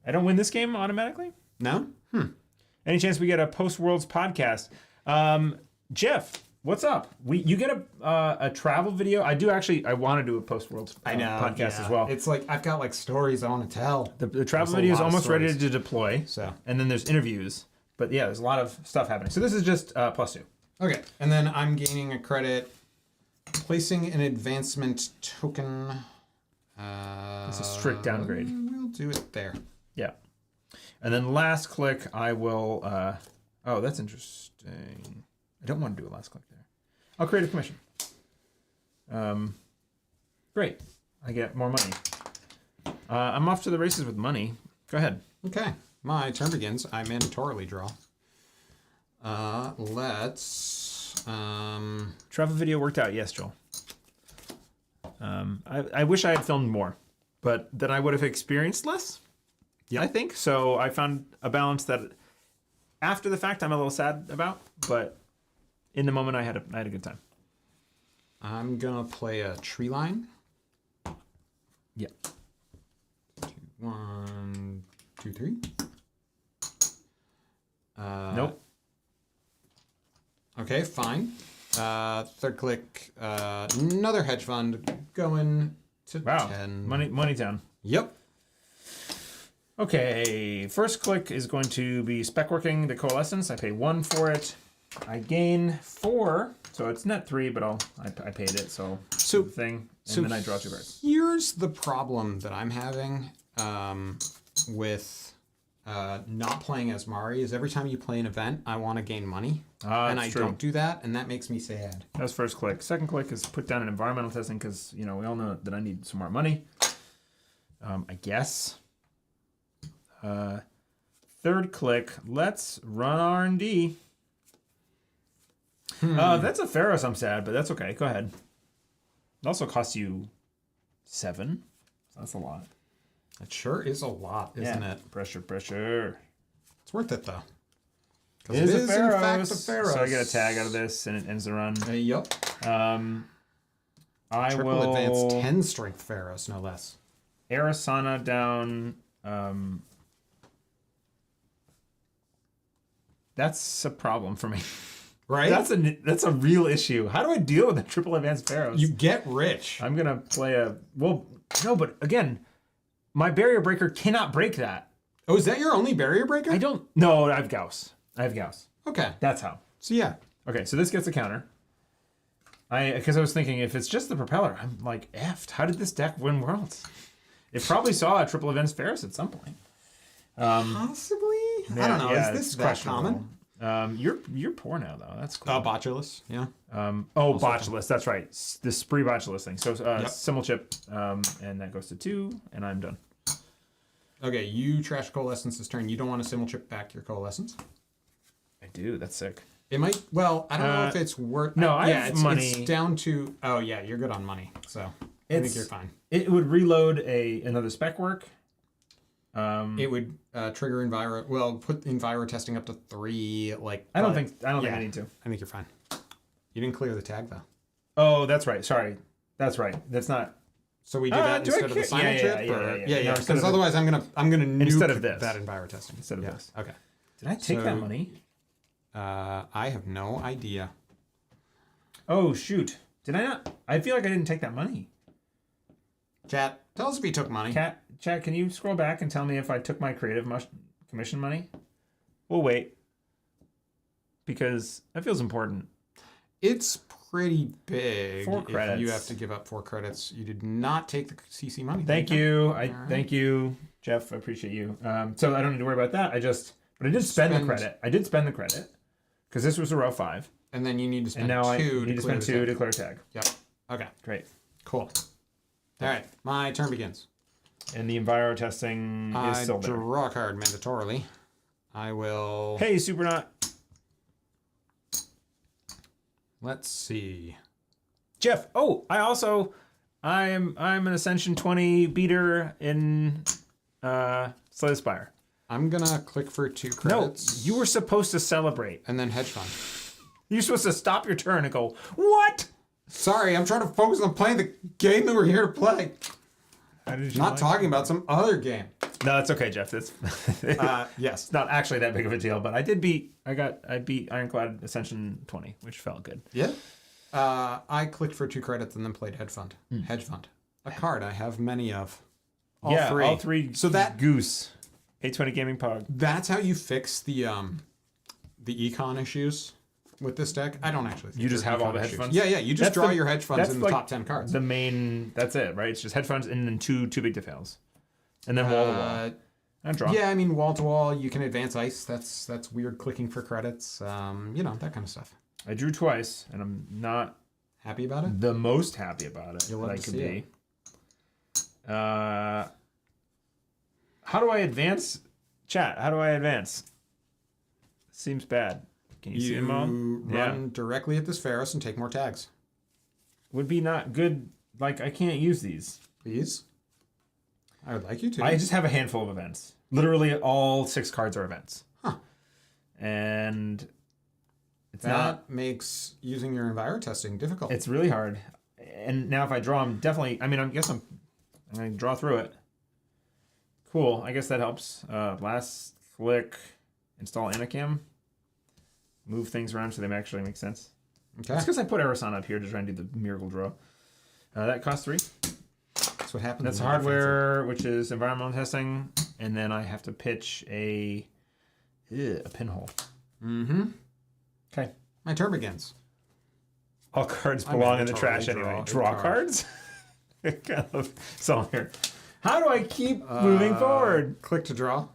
I don't win this game automatically. No? Any chance we get a post Worlds podcast? Jeff, what's up? You get a travel video. I do actually. I want to do a post Worlds podcast as well. It's like I've got like stories I want to tell. The travel There's a video is lot of almost ready stories. to deploy. So And then there's interviews. But yeah, there's a lot of stuff happening. So this is just +2. okay, and then I'm gaining a credit, placing an advancement token. It's a strict downgrade. We'll do it there. Yeah. And then last click, I will. Oh, that's interesting. I don't want to do a last click there. I'll create a commission. Great. I get more money. I'm off to the races with money. Go ahead. Okay, my turn begins. I mandatorily draw. Let's. Travel video worked out. Yes, Joel. I wish I had filmed more, but then I would have experienced less. Yep. I think so. I found a balance that, after the fact, I'm a little sad about, but in the moment, I had a good time. I'm gonna play a tree line. Yeah. 1, 2, 3. Nope. Okay, fine. Third click. Another hedge fund going to Wow. 10. Money down. Yep. Okay. First click is going to be spec working the coalescence. I pay 1 for it. I gain 4, so it's net 3, but I paid it, so the thing, and then I draw 2 cards. Here's the problem that I'm having with not playing as Mari is every time you play an event, I want to gain money, and I don't do that, and that makes me sad. That's first click. Second click is put down an environmental testing because we all know that I need some more money. I guess. Third click. Let's run R&D. That's a Pharaohs. I'm sad, but that's okay. Go ahead. It also costs you 7. So that's a lot. It sure is a lot, isn't it? Pressure. It's worth it though. It is in fact a So Pharaohs. I get a tag out of this, and it ends the run. Yep. I Triple will advance 10 strength Pharaohs, no less. Arissana down. That's a problem for me. Right? That's a real issue. How do I deal with the triple advanced Pharaohs? You get rich. I'm gonna play but again, my barrier breaker cannot break that. Oh, is that your only barrier breaker? I don't. No, I have Gauss. Okay. That's how. So yeah. Okay, so this gets a counter. Because I was thinking, if it's just the propeller, I'm like effed. How did this deck win Worlds? It probably saw a triple advanced Pharaohs at some point. Possibly? I don't know. Is this that common? You're poor now though. That's cool. Botulus, yeah. Botulus. That's right. The Spree Botulus thing. So Simmel chip, and that goes to 2, and I'm done. Okay, you trash Coalescence's turn. You don't want to Simmel chip back your Coalescence. I do. That's sick. It might. Well, I don't know if it's worth. No, I have money. It's down to. Oh yeah, you're good on money, so I think you're fine. It would reload another spec work. It would trigger Enviro. Well, put Enviro testing up to 3. Like I don't think I need to. I think you're fine. You didn't clear the tag though. Oh, that's right. Sorry, that's right. That's not. So we do that do instead I of the care? sign trip. Yeah. No, Because otherwise, I'm gonna nuke instead of this. that Enviro testing Instead of this. Okay. Did I take that money? I have no idea. Oh shoot! Did I not? I feel like I didn't take that money. Chat, tell us if you took money. Chat, can you scroll back and tell me if I took my creative commission money? We'll wait. Because that feels important. It's pretty big. 4 credits. If you have to give up 4 credits. You did not take the CC money. Thank you. Thank you, Jeff. I appreciate you. So I don't need to worry about that. But I did spend the credit. I did spend the credit because this was a row 5. And then you need to spend and now 2 I need to spend 2 tag. to clear tag. Yep. Okay. Great. Cool. All right. My turn begins. And the Enviro testing is still there. I draw a card mandatorily. I will... Hey, Supernaut. Let's see. Jeff. Oh, I'm an Ascension 20 beater in Slay the Spire. I'm going to click for 2 credits. No, you were supposed to celebrate. And then hedge fund. You're supposed to stop your turn and go, what? Sorry, I'm trying to focus on playing the game that we're here to play. Not talking about some other game. No, it's okay, Jeff. That's yes. It's not actually that big of a deal, but I beat Ironclad Ascension 20, which felt good. Yeah. I clicked for 2 credits and then played hedge fund. Hedge fund. A card I have many of. All three. So that Goose. 820 Gaming Pog. That's how you fix the econ issues with this deck. I don't actually think you just have all the hedge funds? Yeah. You just draw your hedge funds in the top 10 cards. The main, that's it, right? It's just hedge funds and then two big defails. And then wall to wall. And draw. Yeah, I mean, wall to wall, you can advance ice. That's weird clicking for credits. That kind of stuff. I drew twice, and I'm not happy about it. The most happy about it You'll that love I to could see be. it. How do I advance? Chat, how do I advance? Seems bad. Can you see them all? Run directly at this Pharos and take more tags. Would be not good. Like, I can't use these. Please? I would like you to. I just have a handful of events. Literally all 6 cards are events. Huh. And that makes using your Enviro testing difficult. It's really hard. And now if I draw, I'm definitely, I guess I'm going to draw through it. Cool. I guess that helps. Last click, install Anacam. Move things around so they actually make sense. Okay. It's because I put Arissana up here to try and do the miracle draw. That costs 3. That's what happens. That's hardware, which is environmental testing. And then I have to pitch a pinhole. Mm-hmm. Okay. My turn begins. All cards belong in the totally trash anyway. Draw cards? Kind of song here. How do I keep moving forward? Click to draw.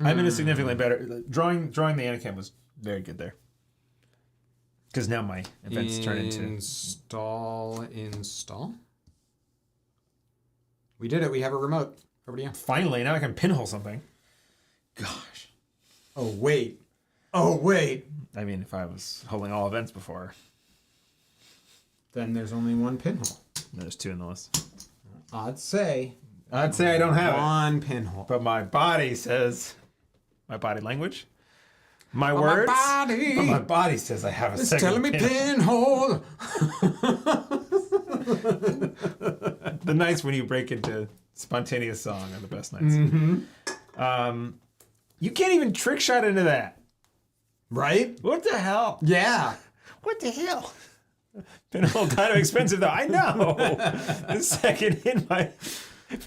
I'm in a significantly better... Drawing the Anacam was very good there. Because now my events turn into... Install. We did it. We have a remote. Over to you. Finally, now I can pinhole something. Gosh. Oh, wait. I mean, if I was holding all events before... Then there's only one pinhole. There's 2 in the list. I'd say I don't have one pinhole. But my body says... My body language? My but words? But my body says I have a it's second telling me pinhole. pinhole. The nights when you break into spontaneous song are the best nights. Mm-hmm. You can't even trick shot into that. Right? What the hell? Yeah. What the hell? Pinhole kind of expensive though. I know. The second in my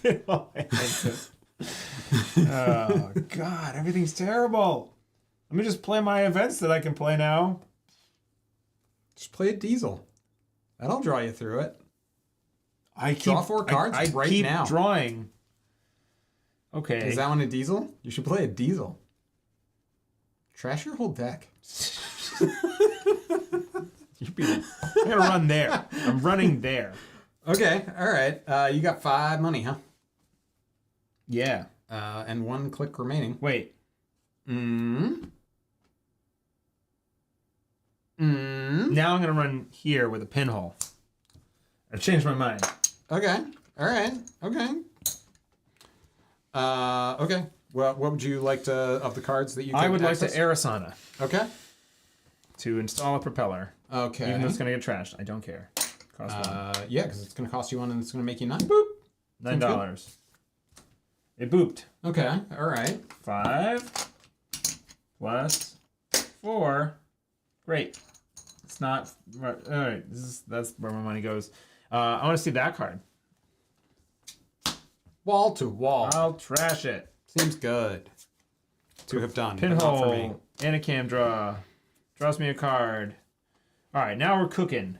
pinhole. Oh God, everything's terrible. Let me just play my events that I can play now. Just play a diesel. That'll draw you through it. I keep draw 4 cards I right keep now. Drawing. Okay. Is that one a diesel? You should play a diesel. Trash your whole deck. I'm gonna run there. I'm running there. Okay, all right. You got 5 money, huh? Yeah. And 1 click remaining. Wait. Now I'm gonna run here with a pinhole. I've changed my mind. Okay. All right. Okay. Okay. Well, what would you like to of the cards that you? I would access? like to Arissana Okay. to install a propeller. Okay. Even though it's gonna get trashed, I don't care. Cost one. Yeah, because it's gonna cost you one, and it's gonna make you 9. Boop. $9. It booped. Okay. All right. 5 plus 4. Great. It's not. All right. That's where my money goes. I want to see that card. Wall to wall. I'll trash it. Seems good to have done. But not for me. Pinhole. Anacam draw. Draws me a card. All right. Now we're cooking.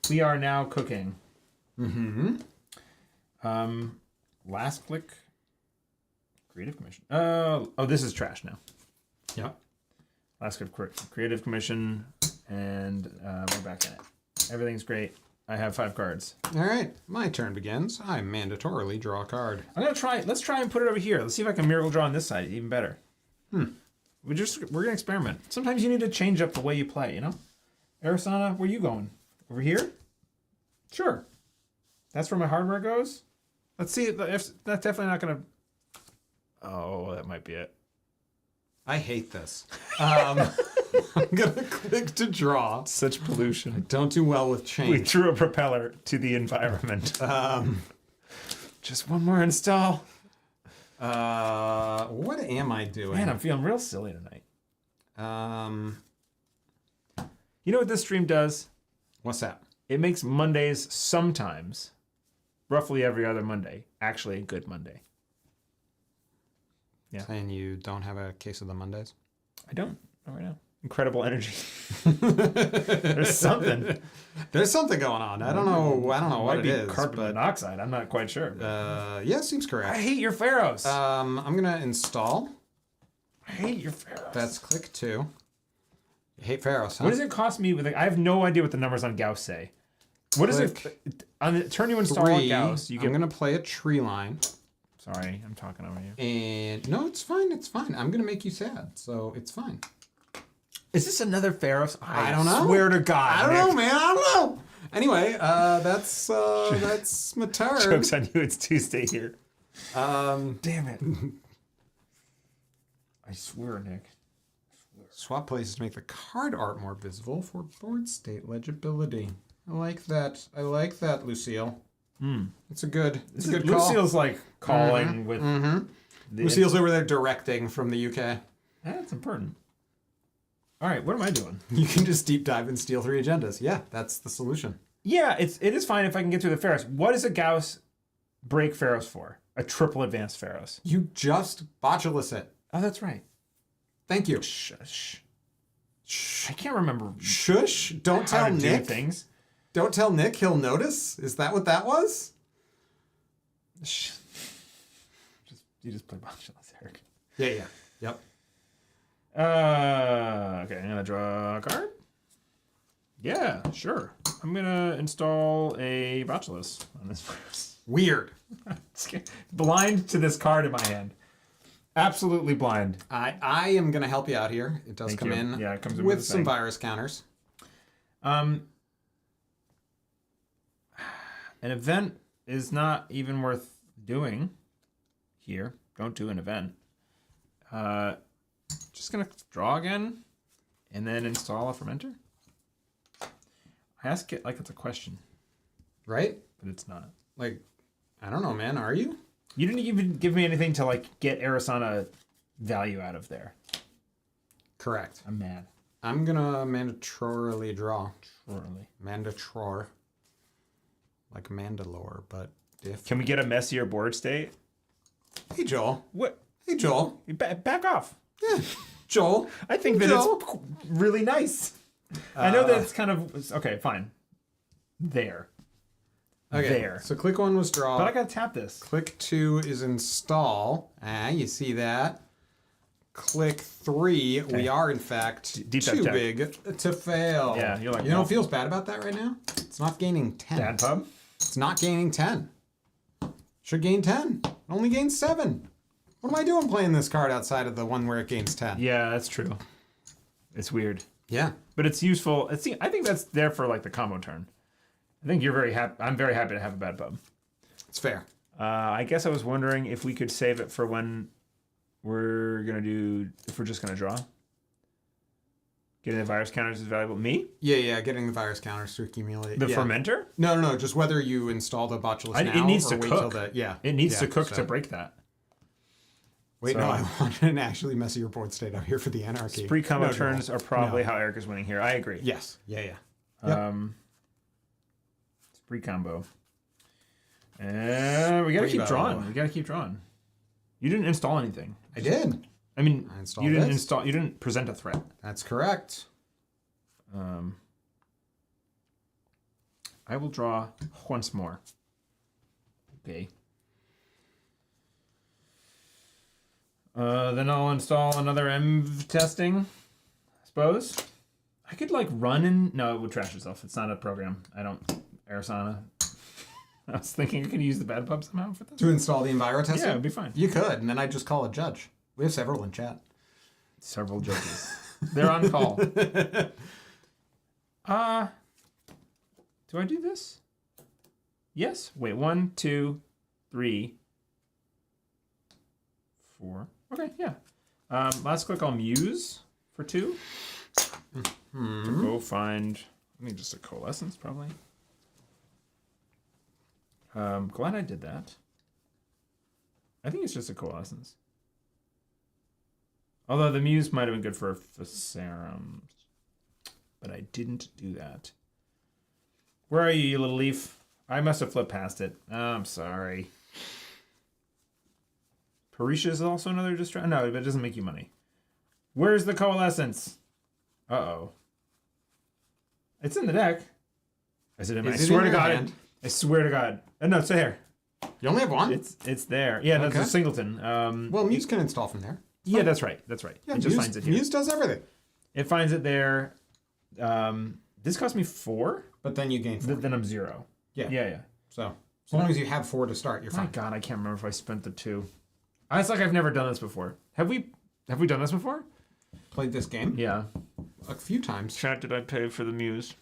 We are now cooking. Mm-hmm. Last click. Creative Commission. Oh, this is trash now. Yep. Last click. Creative Commission, and we're back in it. Everything's great. I have 5 cards. All right. My turn begins. I mandatorily draw a card. I'm gonna try. Let's try and put it over here. Let's see if I can miracle draw on this side. Even better. We're gonna experiment. Sometimes you need to change up the way you play. You know. Arissana, where you going? Over here? Sure. That's where my hardware goes. Let's see. If that's definitely not gonna. Oh, that might be it. I hate this. I'm gonna click to draw. Such pollution. Don't do well with We change. threw a propeller to the environment. Just one more install. What am I doing? Man, I'm feeling real silly tonight. Um, You know what this stream does? what's that? It makes Mondays sometimes, roughly every other Monday, actually a good Monday. Yeah. Saying you don't have a case of the Mondays? I don't. Not right now. Incredible energy. There's something. There's something going on. I don't know what Might it be is. carbon but, monoxide. I'm not quite sure. yeah, seems I correct. hate your pharaohs. I'm gonna install. I hate your pharaohs. That's click 2. You hate Pharaohs, huh? What does it cost me? I have no idea what the numbers on Gauss say. What is it? On the turn you install 3. Gauss, you get. I'm gonna play a tree line. Sorry, I'm talking over you. And no, it's fine. It's fine. I'm gonna make you sad, so it's fine. Is this another Pharaohs? I don't know. Swear to God, I don't Nick. know, man. I don't know. Anyway, that's my turn. Joke's on you. It's Tuesday here. Um, Damn it. I swear, Nick. swap places to make the card art more visible for board state legibility. I like that. I like that, Lucille. It's a good. It's a good call. Lucille's like calling with. Lucille's over there directing from the UK. That's important. All right, what am I doing? You can just deep dive and steal 3 agendas. Yeah, that's the solution. Yeah, it is fine if I can get through the Pharaohs. What is a Gauss break Pharaohs for? A triple advanced Pharaohs. You just botulus it. Oh, that's right. Thank you. Shush. I can't remember. Shush. Don't how tell to do Nick. things. Don't tell Nick. He'll notice. Is that what that was? Shh. You just play Modulus, Eric. Yeah. Yep. Okay, I'm gonna draw a card. Yeah, sure. I'm gonna install a Botulus on this first. Weird. Blind to this card in my hand. Absolutely blind. I am going to help you out here. It does Thank come you. in, Yeah, it comes in with with a some thing. virus counters. An event is not even worth doing here. Don't do an event. Just gonna draw again and then install a fermenter. I ask it like it's a question, Right? but it's not. Like, I don't know, man. Are you? You didn't even give me anything to like get Arissana value out of there. Correct. I'm mad. I'm going to mandatorily draw. Surely. Mandator. Like Mandalore, but if... Can we get a messier board state? Hey, Joel. What? Hey, Joel. Back off. Yeah. Joel. I think that Joel. it's really nice. I know that it's kind of okay. Fine. There. Okay. There. So click 1 was draw. But I gotta tap this. Click 2 is install. You see that. Click 3. Okay. We are, in fact, Deep dive too check. big to fail. Yeah, you're like, You know no. what feels bad about that right now? It's not gaining 10. Dad pub. It's not gaining 10. Should gain 10. It only gains 7. What am I doing playing this card outside of the one where it gains 10? Yeah, that's true. It's weird, Yeah. but it's useful. I think that's there for like the combo turn. I think you're very happy. I'm very happy to have a bad pub. It's fair. I guess I was wondering if we could save it for when we're going to do... If we're just going to draw. Getting the virus counters is valuable. Me? Yeah, getting the virus counters to accumulate. The fermenter? No, just whether you install the botulus now it needs or to wait cook. till the... Yeah. It needs to cook to break that. Wait, no, I want to actually messy your board state up here for the anarchy. Spree combo turns are probably how Eric is winning here. I agree. Yes. Yeah. Yep. Spree combo. And we gotta keep drawing. You didn't install anything. I did. I mean, installed you didn't this. install. You didn't present a threat. That's correct. I will draw once more. Okay. Then I'll install another MV testing. I suppose. I could like run and no, it would trash itself. It's not a program. I don't. Arissana. I was thinking I could use the bad pub somehow for this. To install the enviro tester? Yeah, it'd be fine. You could, and then I'd just call a judge. We have several in chat. Several judges. They're on call. Do I do this? Yes. Wait, 1, 2, 3, 4. Okay, yeah. Let's click on Muse for 2. To go find, I think just a coalescence probably. Glad I did that. I think it's just a coalescence. Although the Muse might have been good for Serum. But I didn't do that. Where are you little leaf? I must have flipped past it. Oh, I'm sorry. Parisha is also another distract. No, but it doesn't make you money. Where's the coalescence? Uh-oh. It's in the deck. Is it in my... I swear to God. I swear to God. No, it's here. You only have one? It's there. Yeah, that's a singleton. Well, Muse can install from there. Yeah, that's right. Yeah, it just finds it here. Muse does everything. It finds it there. This cost me 4. But then you gain 4. Then I'm 0. Yeah. So as long as you have 4 to start, you're fine. My God, I can't remember if I spent the 2. It's like I've never done this before. Have we done this before? Played this game? Yeah. A few times. Chat, did I pay for the Muse?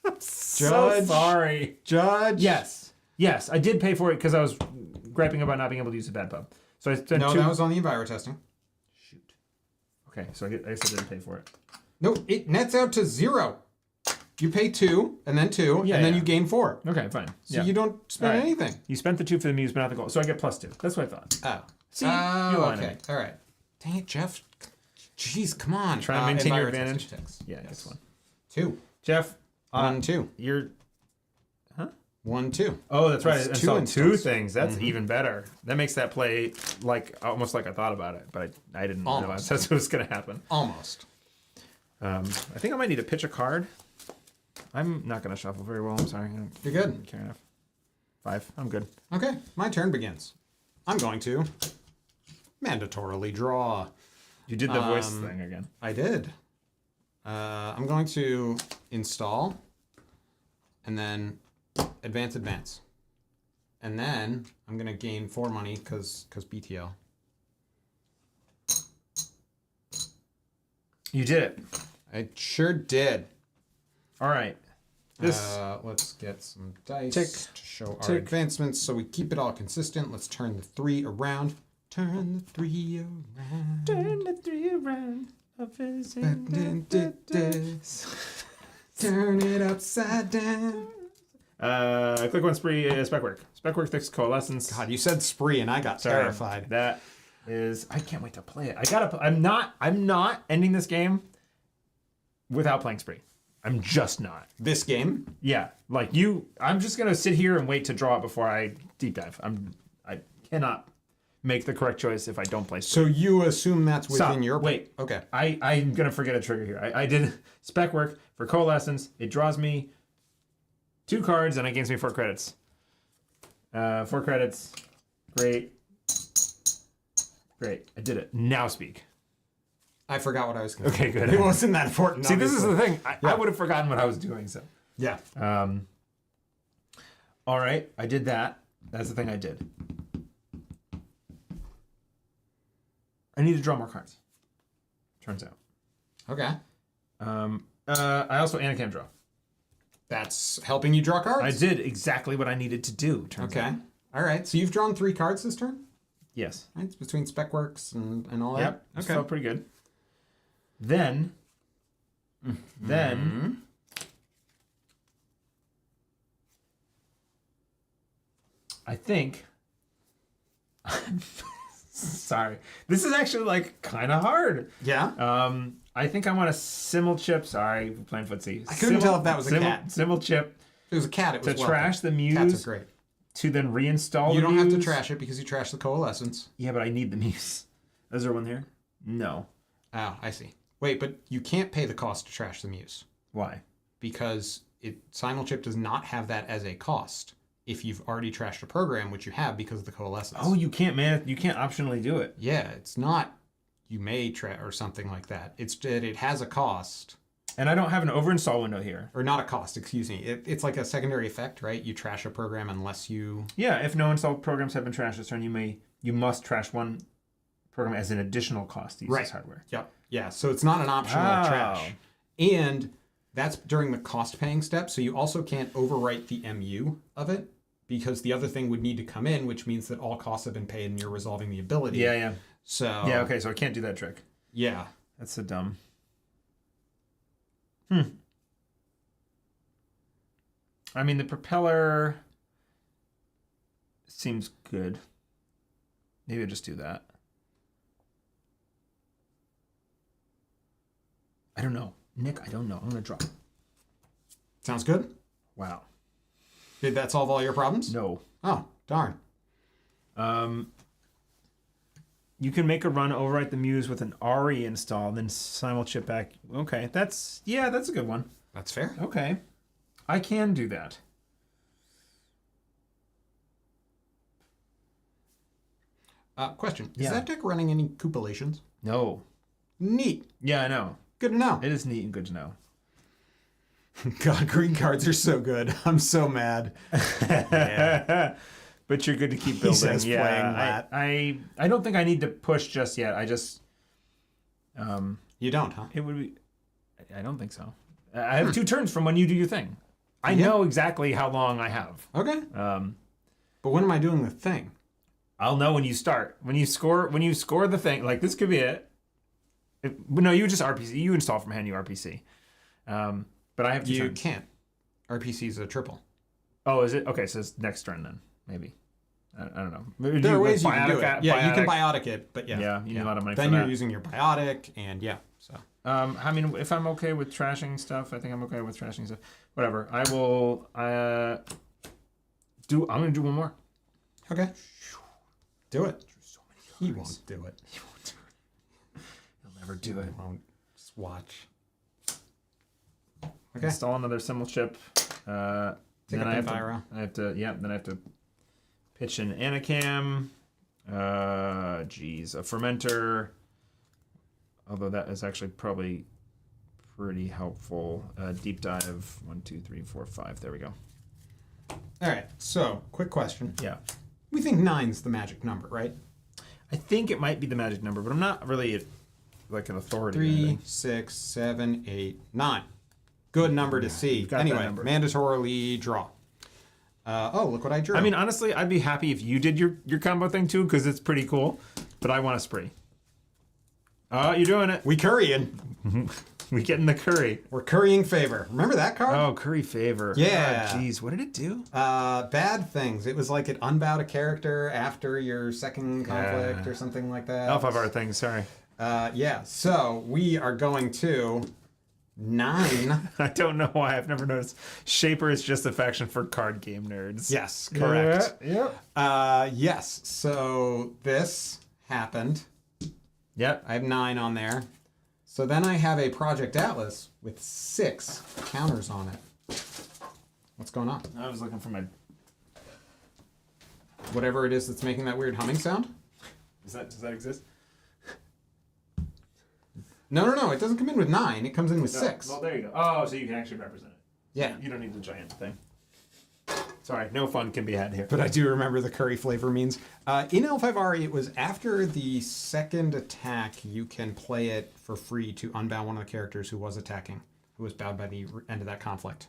Judge. So sorry. Judge. Yes, I did pay for it because I was griping about not being able to use the bad pub. So I spent 2. That was on the enviro testing. Shoot. Okay, so I guess I didn't pay for it. No, it nets out to 0. You pay 2, and then 2, and then you gain 4. Okay, fine. So you don't spend anything. You spent the 2 for the Muse, but not the gold. So I get +2. That's what I thought. Oh. See? You lied to me. All right. Dang it, Jeff. Jeez, come on. Trying to maintain your advantage. Yeah, that's 1. 2. Jeff. 1, 2. You're... Huh? 1, 2. Oh, that's right. That's I two things. That's even better. That makes that play like almost like I thought about it, but I didn't realize that's what was going to happen. Almost. I think I might need to pitch a card. I'm not going to shuffle very well. I'm sorry. You're good. Care enough. 5. I'm good. Okay, my turn begins. I'm going to mandatorily draw. You did the voice thing again. I did. I'm going to install and then advance. And then I'm going to gain 4 money because BTL. You did it. I sure did. All right. Let's get some dice to show our advancements so we keep it all consistent. Let's turn the 3 around. Turn the 3 around. Turn the 3 around. Turn it upside down. Click on Spree, spec work. Spec work fixed coalescence. God, you said Spree and I got terrified. That is, I can't wait to play it. I'm not ending this game without playing Spree. I'm just not. This game? Yeah, like I'm just gonna sit here and wait to draw it before I deep dive. I cannot make the correct choice if I don't play Spree. So you assume that's within your... Wait. Okay. I'm gonna forget a trigger here. I did spec work for coalescence. It draws me 2 cards and it gains me 4 credits. 4 credits. Great. I did it. Now speak. I forgot what I was going to Okay, good. It wasn't that important. See, obviously. this is the thing. I would have forgotten what I was doing. So. Yeah. All right. I did that. That's the thing I did. I need to draw more cards. Turns out. Okay. I also Anna can't draw. That's helping you draw cards. I did exactly what I needed to do, turns out. Okay. All right. So you've drawn 3 cards this turn? Yes. Right? It's between Specworks and all that? Yep. Okay. Felt pretty good. Then I think sorry. This is actually like kind of hard. Yeah? I think I want a simul chip. Sorry, we're playing footsie. I couldn't tell if that was a cat. Simul chip If it was a cat, it was to trash the Muse. Cats are great. To then reinstall You the don't have to Muse. trash it because you trash the Coalescence. Yeah, but I need the Muse. Is there one here? No. Oh, I see. Wait, but you can't pay the cost to trash the Muse Why? because Simulchip does not have that as a cost if you've already trashed a program, which you have because of the Coalescence. Oh, you can't, man. You can't optionally do it. Yeah, it's not you may or something like that. It's that it has a cost. And I don't have an overinstall window here. Or not a cost, excuse me. It's like a secondary effect, right? You trash a program unless you... Yeah, if no installed programs have been trashed this turn, you must trash one program as an additional cost to use this hardware. Yep. Yeah, so it's not an optional trash. And that's during the cost paying step, so you also can't overwrite the MU of it because the other thing would need to come in, which means that all costs have been paid and you're resolving the ability. Yeah, yeah. So... Yeah, okay, so I can't do that trick. Yeah. That's so dumb. I mean, the propeller seems good. Maybe I'll just do that. I don't know. Nick, I don't know. I'm going to drop. Sounds good. Wow. Did that solve all your problems? No. Oh, darn. You can make a run, overwrite the Muse with an RE install, then simulchip back. Okay, that's a good one. That's fair. Okay. I can do that. Question. Is Yeah. that deck running any Coopulations? No. Neat. Yeah, I know. Good to know. It is neat and good to know. God, green cards are so good. I'm so mad. Yeah. But you're good to keep building. says Yeah, playing that. I don't think I need to push just yet. I just You don't, huh? it would be. I don't think so. I have 2 turns from when you do your thing. I know exactly how long I have. Okay. But when am I doing the thing? I'll know when you start. When you score the thing. Like this could be it. No, you just RPC. You install from hand. You RPC. But I have 2 You turns. can't. RPC is a triple. Oh, is it? Okay, so it's next turn then. Maybe. I don't know. Maybe There are ways you biotic can do it. at- Yeah, you can biotic- biotic it, but yeah. Yeah, you need a lot of money then for you're that. using your biotic, and yeah, so. I mean, if I'm okay with trashing stuff, I think I'm okay with trashing stuff. Whatever. I will I'm gonna do one more. Okay. Do it. He won't do it. He'll never do it. He won't. Just watch. Okay. Install another symbol chip. Take Then up I have Enviro. then I have to pitch an Anacam. Geez, a fermenter. Although that is actually probably pretty helpful. Deep dive. 1, 2, 3, 4, 5. There we go. All right. So, quick question. Yeah. We think 9's the magic number, right? I think it might be the magic number, but I'm not really like an authority. 3, 6, 7, 8, 9. Good number to see. got that Anyway, number. mandatorily draw. Look what I drew. I mean, honestly, I'd be happy if you did your combo thing too, because it's pretty cool. But I want a spree. Oh, you're doing it. we currying. We getting the curry. We're currying favor. Remember that card? Oh, curry favor. Yeah. Jeez, what did it do? Bad things. It was like it unbowed a character after your second conflict or something like that. L5R thing. Sorry. Yeah. So we are going to 9. I don't know why. I've never noticed. Shaper is just a faction for card game nerds. Yes, correct. Yep. Yes. So this happened. Yep. I have 9 on there. So then I have a Project Atlas with 6 counters on it. What's going on? I was looking for my. Whatever it is that's making that weird humming sound? Does that exist? No. It doesn't come in with 9. It comes in with 6. Well, there you go. Oh, so you can actually represent it. Yeah. You don't need the giant thing. Sorry, no fun can be had here. But I do remember the curry flavor means. In L5R, it was after the second attack, you can play it for free to unbound one of the characters who was attacking, who was bound by the end of that conflict.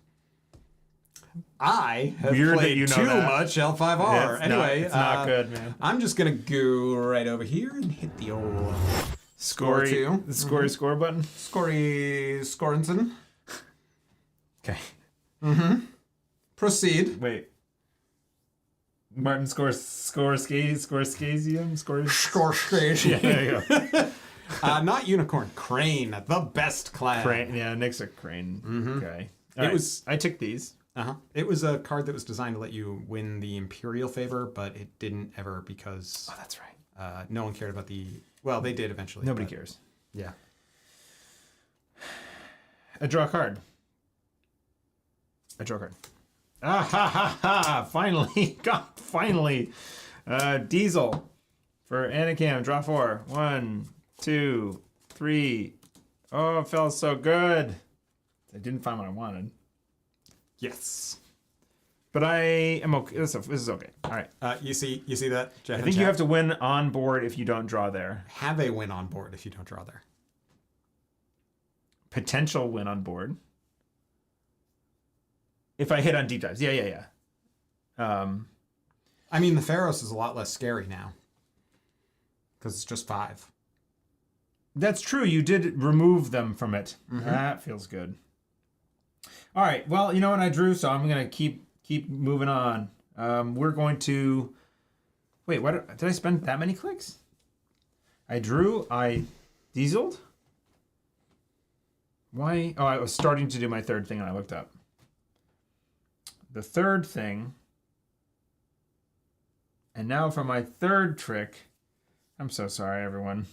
I have Weird that played you know too that. much L5R. Anyway, it's not good, man. I'm just going to go right over here and hit the old score two. The score button. Scorinson. Okay. Proceed. Wait. Martin Scorscasium? Scorscasium. Yeah, there you go. Not unicorn. Crane. The best class. Crane. Yeah, Nick's a crane guy. I took these. It was a card that was designed to let you win the Imperial favor, but it didn't ever because... Oh, that's right. no one cared about the... Well, they did eventually. Nobody cares. Yeah. I draw a card. Ah, ha, ha, ha. Finally. God, finally. Diesel for Anacam. Draw 4. 1, 2, 3. Oh, it felt so good. I didn't find what I wanted. Yes. But I am okay. This is okay. All right. You see that, Jeff? I think you have to win on board if you don't draw there. Have a win on board if you don't draw there. Potential win on board. If I hit on deep dives. Yeah. I mean, the Pharaohs is a lot less scary now. Because it's just 5. That's true. You did remove them from it. That feels good. All right. Well, you know what I drew, so I'm going to keep moving on. We're going to... Wait, what? Did I spend that many clicks? I drew. I dieseled. Why? Oh, I was starting to do my third thing and I looked up. The third thing. And now for my third trick. I'm so sorry, everyone.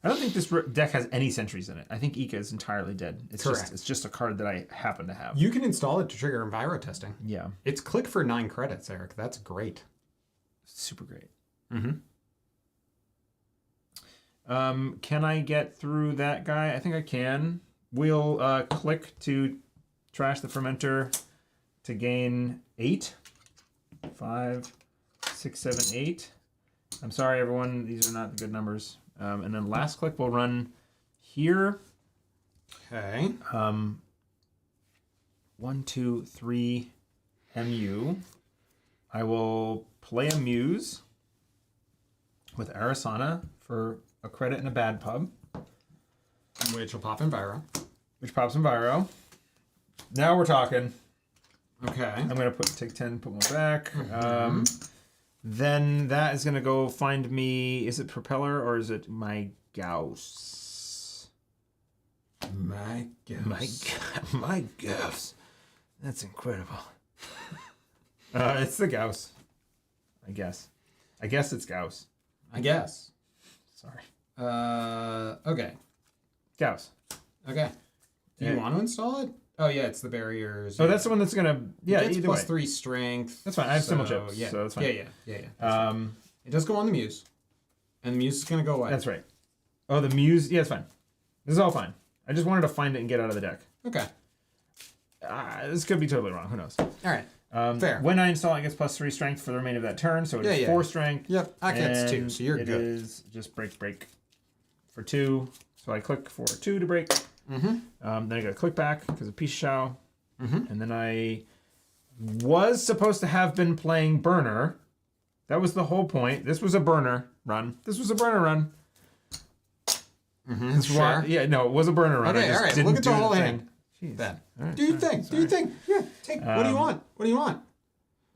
I don't think this deck has any sentries in it. I think Ika is entirely dead. It's just a card that I happen to have. You can install it to trigger enviro testing. Yeah. It's click for 9 credits, Eric. That's great. Super great. Can I get through that guy? I think I can. We'll click to trash the fermenter to gain 8. 5, 6, 7, 8. I'm sorry, everyone. These are not the good numbers. And then last click will run here. Okay. 1, 2, 3, MU. I will play a Muse with Arissana for a credit and a bad pub. Which will pop enviro. Which pops Enviro. Now we're talking. Okay. I'm going to take 10, put one back. Then that is going to go find me... Is it Propeller or is it my Gauss? My Gauss. My Gauss. That's incredible. It's the Gauss. I guess. I guess it's Gauss. I guess. Sorry. Okay. Gauss. Okay. Do you want to install it? Oh, yeah, it's the barriers. Oh, that's the one that's going to... Yeah, it's either plus way. 3 strength. That's fine. I have so, symbol chips, yeah. so that's fine. Yeah. It does go on the Muse. And the Muse is going to go away. That's right. Oh, the Muse... Yeah, it's fine. This is all fine. I just wanted to find it and get out of the deck. Okay. This could be totally wrong. Who knows? All right. Fair. When I install, it gets plus 3 strength for the remainder of that turn, so it is 4 strength. Yep, I gets 2, so you're good. It is just break for 2. So I click for 2 to break. Then I got to click back because of Peace Shao. And then I was supposed to have been playing Burner. That was the whole point. This was a Burner run. Sure. Yeah, no, it was a Burner run. Okay, all right. Look at the whole hand. Jeez. Then. Right, do your thing. Do your thing. Yeah. Take. What do you want? What do you want?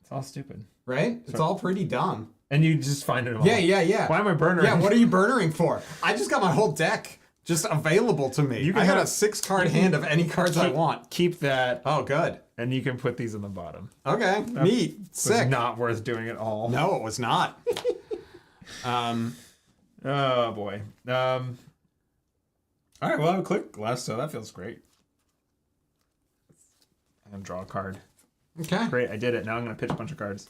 It's all stupid. Right? It's all pretty dumb. And you just find it all. Yeah. Why am I burnering? Yeah, what are you burnering for? I just got my whole deck just available to me. I got a 6-card hand of any cards I want. Keep that. Oh, good. And you can put these in the bottom. Okay. Neat. Sick. It's not worth doing at all. No, it was not. Oh, boy. All right, well, I have a click less, so that feels great. I'm going to draw a card. Okay. Great, I did it. Now I'm going to pitch a bunch of cards.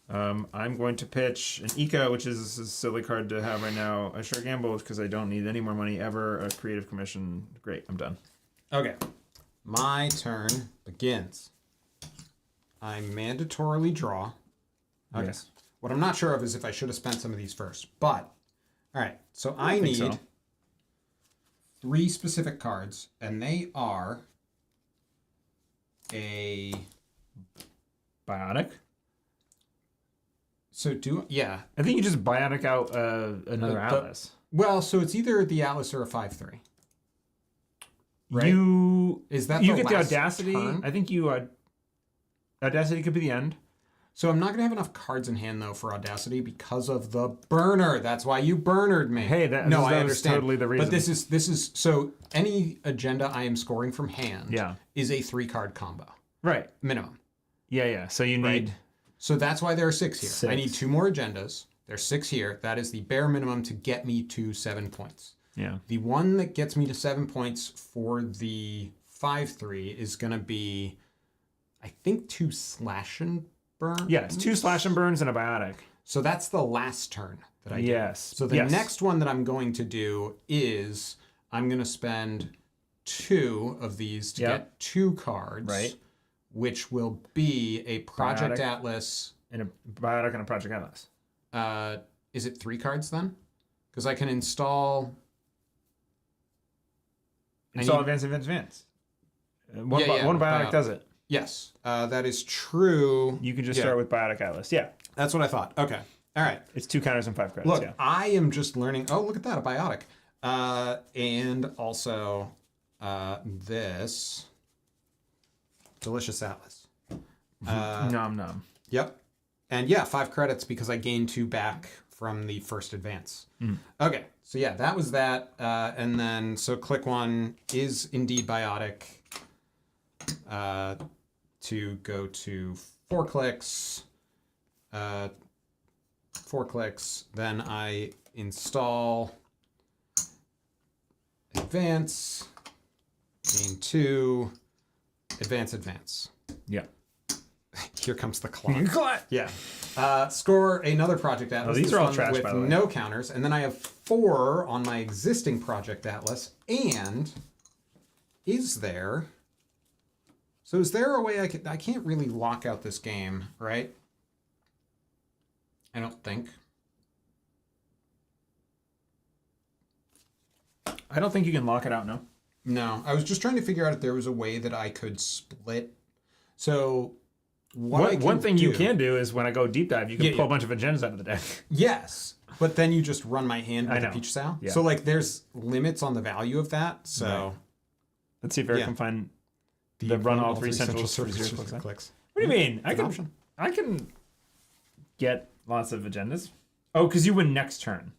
I'm going to pitch an Ika, which is a silly card to have right now. A Sure Gamble, because I don't need any more money ever. A Creative Commission. Great, I'm done. Okay. My turn begins. I mandatorily draw. Okay. Yes. What I'm not sure of is if I should have spent some of these first. But, all right. So I need so. 3 specific cards, and they are a Biotic. So yeah. I think you just biotic out another Atlas. Well, so it's either the Atlas or a 5/3. Right? Is that you the get the last Audacity? turn? I think you Audacity could be the end. So I'm not gonna have enough cards in hand though for Audacity because of the burner. That's why you burnered me. Hey, I was understand. totally the reason. But this is so any agenda I am scoring from hand Yeah. is a 3-card combo Right. minimum. Yeah. So you need. Right. So that's why there are 6 here. 6. I need 2 more agendas. There's 6 here. That is the bare minimum to get me to 7 points. Yeah. The one that gets me to 7 points for the 5/3 is going to be, I think, 2 slash and burn. Yes, 2 slash and burns and a biotic. So that's the last turn that I do. Yes. So the next one that I'm going to do is I'm going to spend 2 of these to get 2 cards. Right. Which will be a Project Biotic. Atlas. And a biotic and a Project Atlas. Is it 3 cards then? Because I can install. Advance. One biotic does it. Yes, that is true. You can just start with Biotic Atlas. Yeah. That's what I thought. Okay. All right. It's 2 counters and 5 credits. Look, yeah. I am just learning. Oh, look at that, a biotic. And also this delicious Atlas. Nom. Yep. And yeah, 5 credits because I gained 2 back from the first advance. Okay. So yeah, that was that. And then, so click 1 is indeed biotic. To go to 4 clicks. 4 clicks. Then I install advance. Gain 2. Advance. Yeah. Here comes the clock. Yeah. Score another Project Atlas. These are all one trash, with by the way. no counters. And then I have 4 on my existing Project Atlas. And is there... So is there a way I can't really lock out this game, right? I don't think. I don't think you can lock it out, no. No. I was just trying to figure out if there was a way that I could split. So one thing you can do is when I go deep dive, you can pull a bunch of agendas out of the deck. Yes. But then you just run my hand with I know. a peach sow. Yeah. So like there's limits on the value of that. So Right. Let's see if Eric can find the run all 3 central circuits for 0 clicks. What do you mean? I can get lots of agendas. Oh, because you win next turn.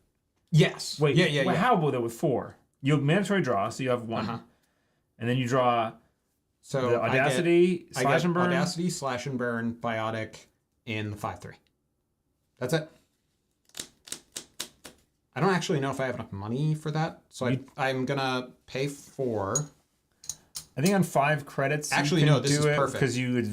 Yes. Wait. Yeah. How though with 4? You have mandatory draw, so you have 1, and then you draw. So the Audacity, I slash get and burn. Audacity, slash and burn, biotic, in the 5/3. That's it. I don't actually know if I have enough money for that, so I'm gonna pay 4. I think on 5 credits. Actually, you can no, this do is it perfect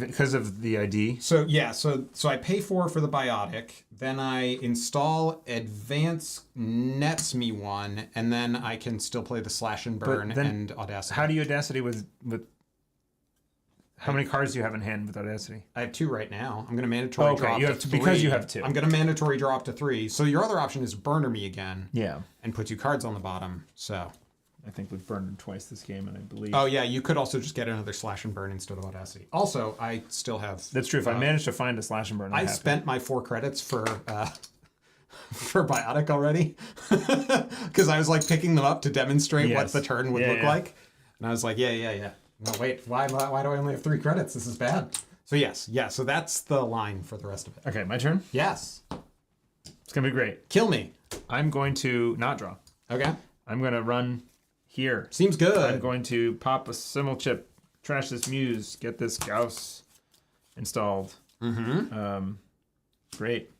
because of the ID. So yeah, so I pay 4 for the biotic, then I install advance nets me 1, and then I can still play the slash and burn and Audacity. How do you Audacity with? How many cards do you have in hand with Audacity? I have 2 right now. I'm gonna mandatory draw. You up have to 2 because 3. you have 2. I'm gonna mandatory draw up to 3. So your other option is burner me again. Yeah. And put 2 cards on the bottom. So. I think we've burned twice this game, and I believe. Oh yeah, you could also just get another slash and burn instead of Audacity. Also, I still have. That's true. If I manage to find a slash and burn, I spent my 4 credits for biotic already, because I was like picking them up to demonstrate what the turn would look like, and I was like, yeah. No, wait, why do I only have 3 credits? This is bad. So yes, so that's the line for the rest of it. Okay, my turn. Yes. It's gonna be great. Kill me. I'm going to not draw. Okay. I'm gonna run here. Seems good. I'm going to pop a simul chip, trash this Muse, get this Gauss installed. Great.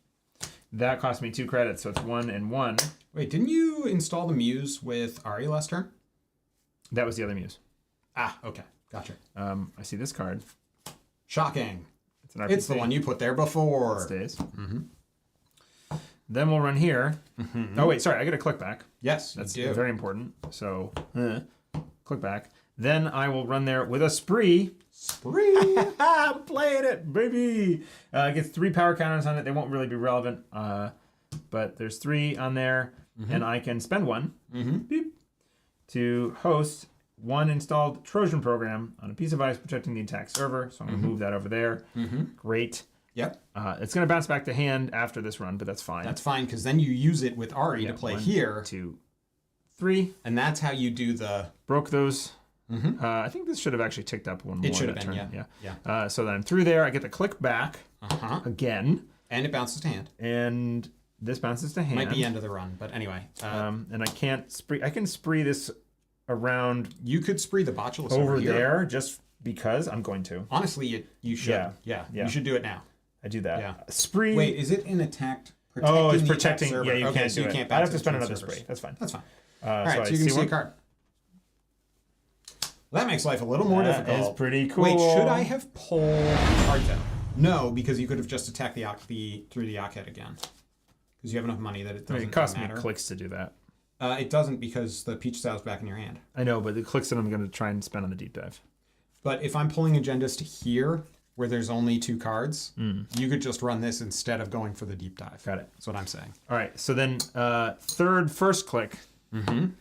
That cost me 2 credits, so it's 1 and 1. Wait, didn't you install the Muse with Ari last turn? That was the other Muse. Ah, okay. Gotcha. I see this card. Shocking. It's an RPC. It's the one you put there before. It stays. Then we'll run here. Oh, wait, sorry. I got to click back. Yes, That's you do. very important. So, click back. Then I will run there with a spree. Spree! I'm playing it, baby! It gets 3 power counters on it. They won't really be relevant. But there's 3 on there. And I can spend 1 beep, to host one installed Trojan program on a piece of ice protecting the attack server. So I'm going to move that over there. Great. Yep. It's going to bounce back to hand after this run, but that's fine. That's fine, because then you use it with Ari to play 1, here. 2, 3. And that's how you do the... Broke those. I think this should have actually ticked up one more. It should have that been, turn. yeah. So then I'm through there. I get to click back again. And it bounces to hand. And this bounces to hand. Might be end of the run, but anyway. And I can't spree. I can spree this around. You could spree the Botulus over here. there just because I'm going to. Honestly, you should. Yeah. You should do it now. I do that. Yeah. Spree. Wait, is it in attacked? Oh, it's protecting. Yeah, you can't so do you it. can't I have bounce to spend between another servers. spree. That's fine. That's fine. All right, so you can see a card. That makes life a little more difficult. That is pretty cool. Wait, should I have pulled cards out? No, because you could have just attacked through the Yakhead again. Because you have enough money that it doesn't it costs matter. me clicks to do that. It doesn't, because the Peach Style's back in your hand. I know, but the clicks that I'm going to try and spend on the deep dive. But if I'm pulling agendas to here, where there's only 2 cards, you could just run this instead of going for the deep dive. Got it. That's what I'm saying. All right, so then first click. I'm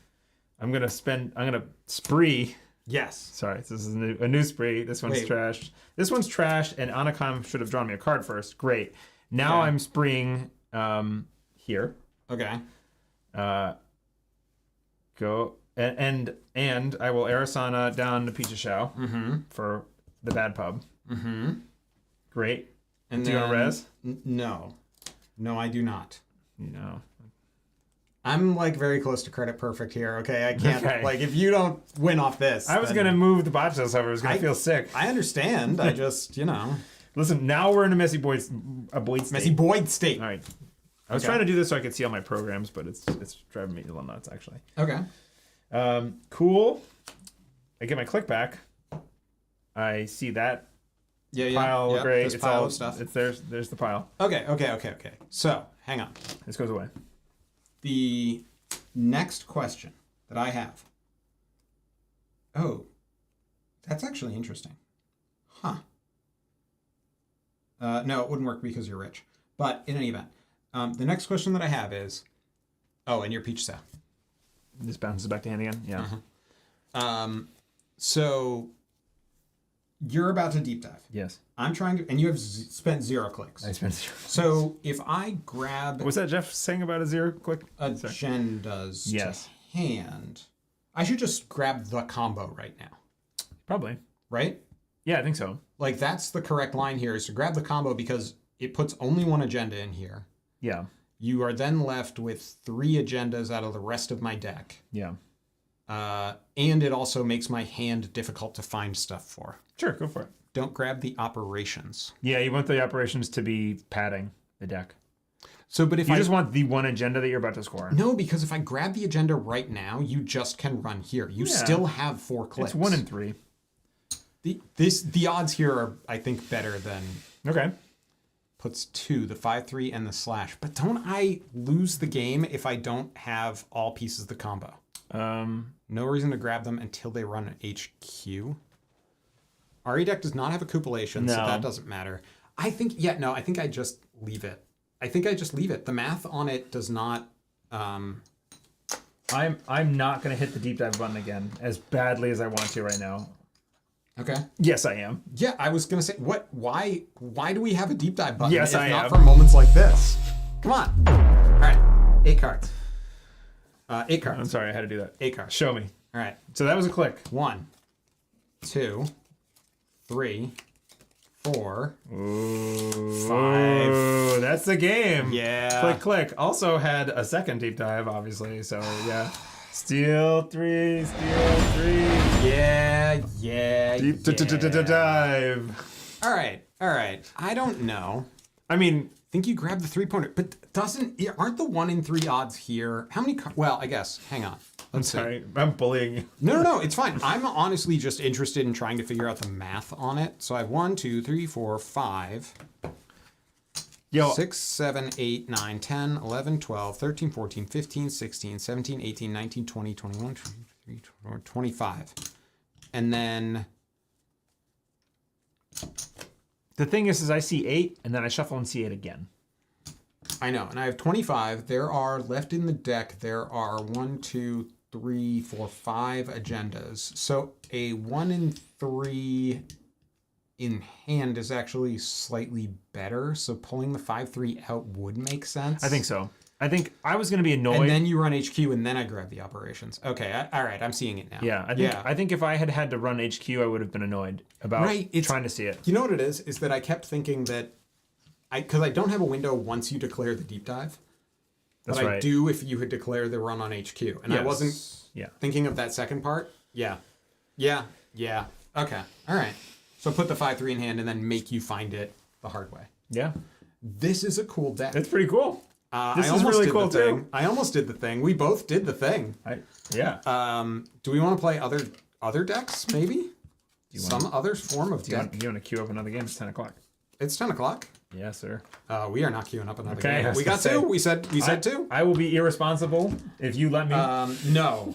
going to spree. Yes. Sorry, this is a new spree. This one's trashed. This one's trashed, and Anakam should have drawn me a card first. Great. Now I'm spreeing here. Okay. Go and I will Arissana down to Pizza Show for the bad pub. Great. And do you want to res? No. No, I do not. No. I'm like very close to credit perfect here. Okay, I can't like if you don't win off this. I was gonna move the Botulus over. I was gonna feel sick. I understand. I just Listen. Now we're in a messy Boyd state. Messy Boyd state. All right. I was trying to do this so I could see all my programs, but it's driving me a little nuts actually. Okay. Cool. I get my click back. I see that pile of gray. This it's pile all of stuff. It's there's the pile. Okay. So hang on. This goes away. The next question that I have. Oh, that's actually interesting. Huh. No, it wouldn't work because you're rich. But in any event, the next question that I have is, and your Peach Sow. This bounces back to hand again. Yeah. So you're about to deep dive. Yes. I'm trying to, and you have spent 0 clicks. I spent 0. So if I grab... Was that Jeff saying about a 0 click? Agendas to hand, I should just grab the combo right now. Probably. Right? Yeah, I think so. Like, that's the correct line here, is to grab the combo because it puts only 1 agenda in here. Yeah. You are then left with 3 agendas out of the rest of my deck. Yeah. And it also makes my hand difficult to find stuff for. Sure, go for it. Don't grab the operations. Yeah, you want the operations to be padding the deck. So, but if you just want the 1 agenda that you're about to score. No, because if I grab the agenda right now, you just can run here. You still have 4 clicks. It's 1 and 3. The odds here are, I think, better than... Okay. Puts 2, the 5/3 and the slash. But don't I lose the game if I don't have all pieces of the combo? No reason to grab them until they run an HQ. RE deck does not have accumulation, so that doesn't matter. I think I just leave it. The math on it does not... I'm not going to hit the deep dive button again as badly as I want to right now. Okay. Yes, I am. Yeah, I was gonna say, why do we have a deep dive button? Yes, I am. Not for moments like this. Come on. All right, 8 cards. 8 cards. I'm sorry, I had to do that. 8 cards. Show me. All right. So that was a click. 1, 2, 3, 4, Ooh, 5. That's the game. Yeah. Click, click. Also had a second deep dive, obviously. So yeah. Steal 3, steal 3. Yeah. Deep dive. All right. I don't know. I mean, I think you grab the 3-pointer, but aren't the 1 in 3 odds here? How many? Well, I guess. Hang on. I'm sorry. I'm bullying you. No. It's fine. I'm honestly just interested in trying to figure out the math on it. So I have 1, 2, 3, 4, 5. 6, 7, 8, 9, 10, 11, 12, 13, 14, 15, 16, 17, 18, 19, 20, 21, 23, 24, 25. And then... The thing is I see 8, and then I shuffle and see 8 again. I know, and I have 25. There are, left in the deck, there are 1, 2, 3, 4, 5 agendas. So a 1 in 3 in hand is actually slightly better. So pulling the 5-3 out would make sense. I think so. I think I was going to be annoyed. And then you run HQ, and then I grab the operations. Okay, all right, I'm seeing it now. Yeah, I think if I had to run HQ, I would have been annoyed about trying to see it. You know what it is? Is that I kept thinking that because I don't have a window once you declare the deep dive. That's but right. I do if you had declare the run on HQ. And I wasn't thinking of that second part. Yeah. Okay. All right. So put the 5-3 in hand and then make you find it the hard way. Yeah. This is a cool deck. It's pretty cool. This is really cool too. I almost did the thing. We both did the thing. Do we want to play other decks? Maybe some other form of deck. You want to queue up another game? It's 10 o'clock. It's 10 o'clock. Yes, sir. We are not queuing up another game. We got two. We said two. I will be irresponsible if you let me. No.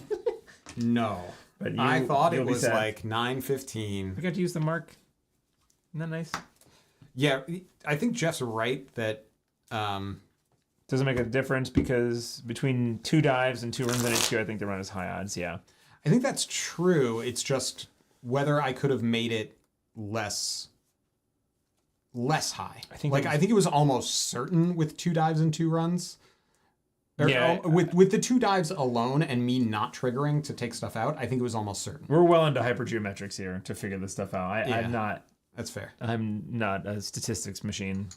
But I thought it was like 9:15. We got to use the mark. Isn't that nice? Yeah, I think Jeff's right that. Doesn't make a difference because between 2 dives and 2 runs on HQ, I think the run is high odds. Yeah. I think that's true. It's just whether I could have made it less high. I think it was almost certain with 2 dives and 2 runs. With the 2 dives alone and me not triggering to take stuff out, I think it was almost certain. We're well into hypergeometrics here to figure this stuff out. I'm not. That's fair. I'm not a statistics machine.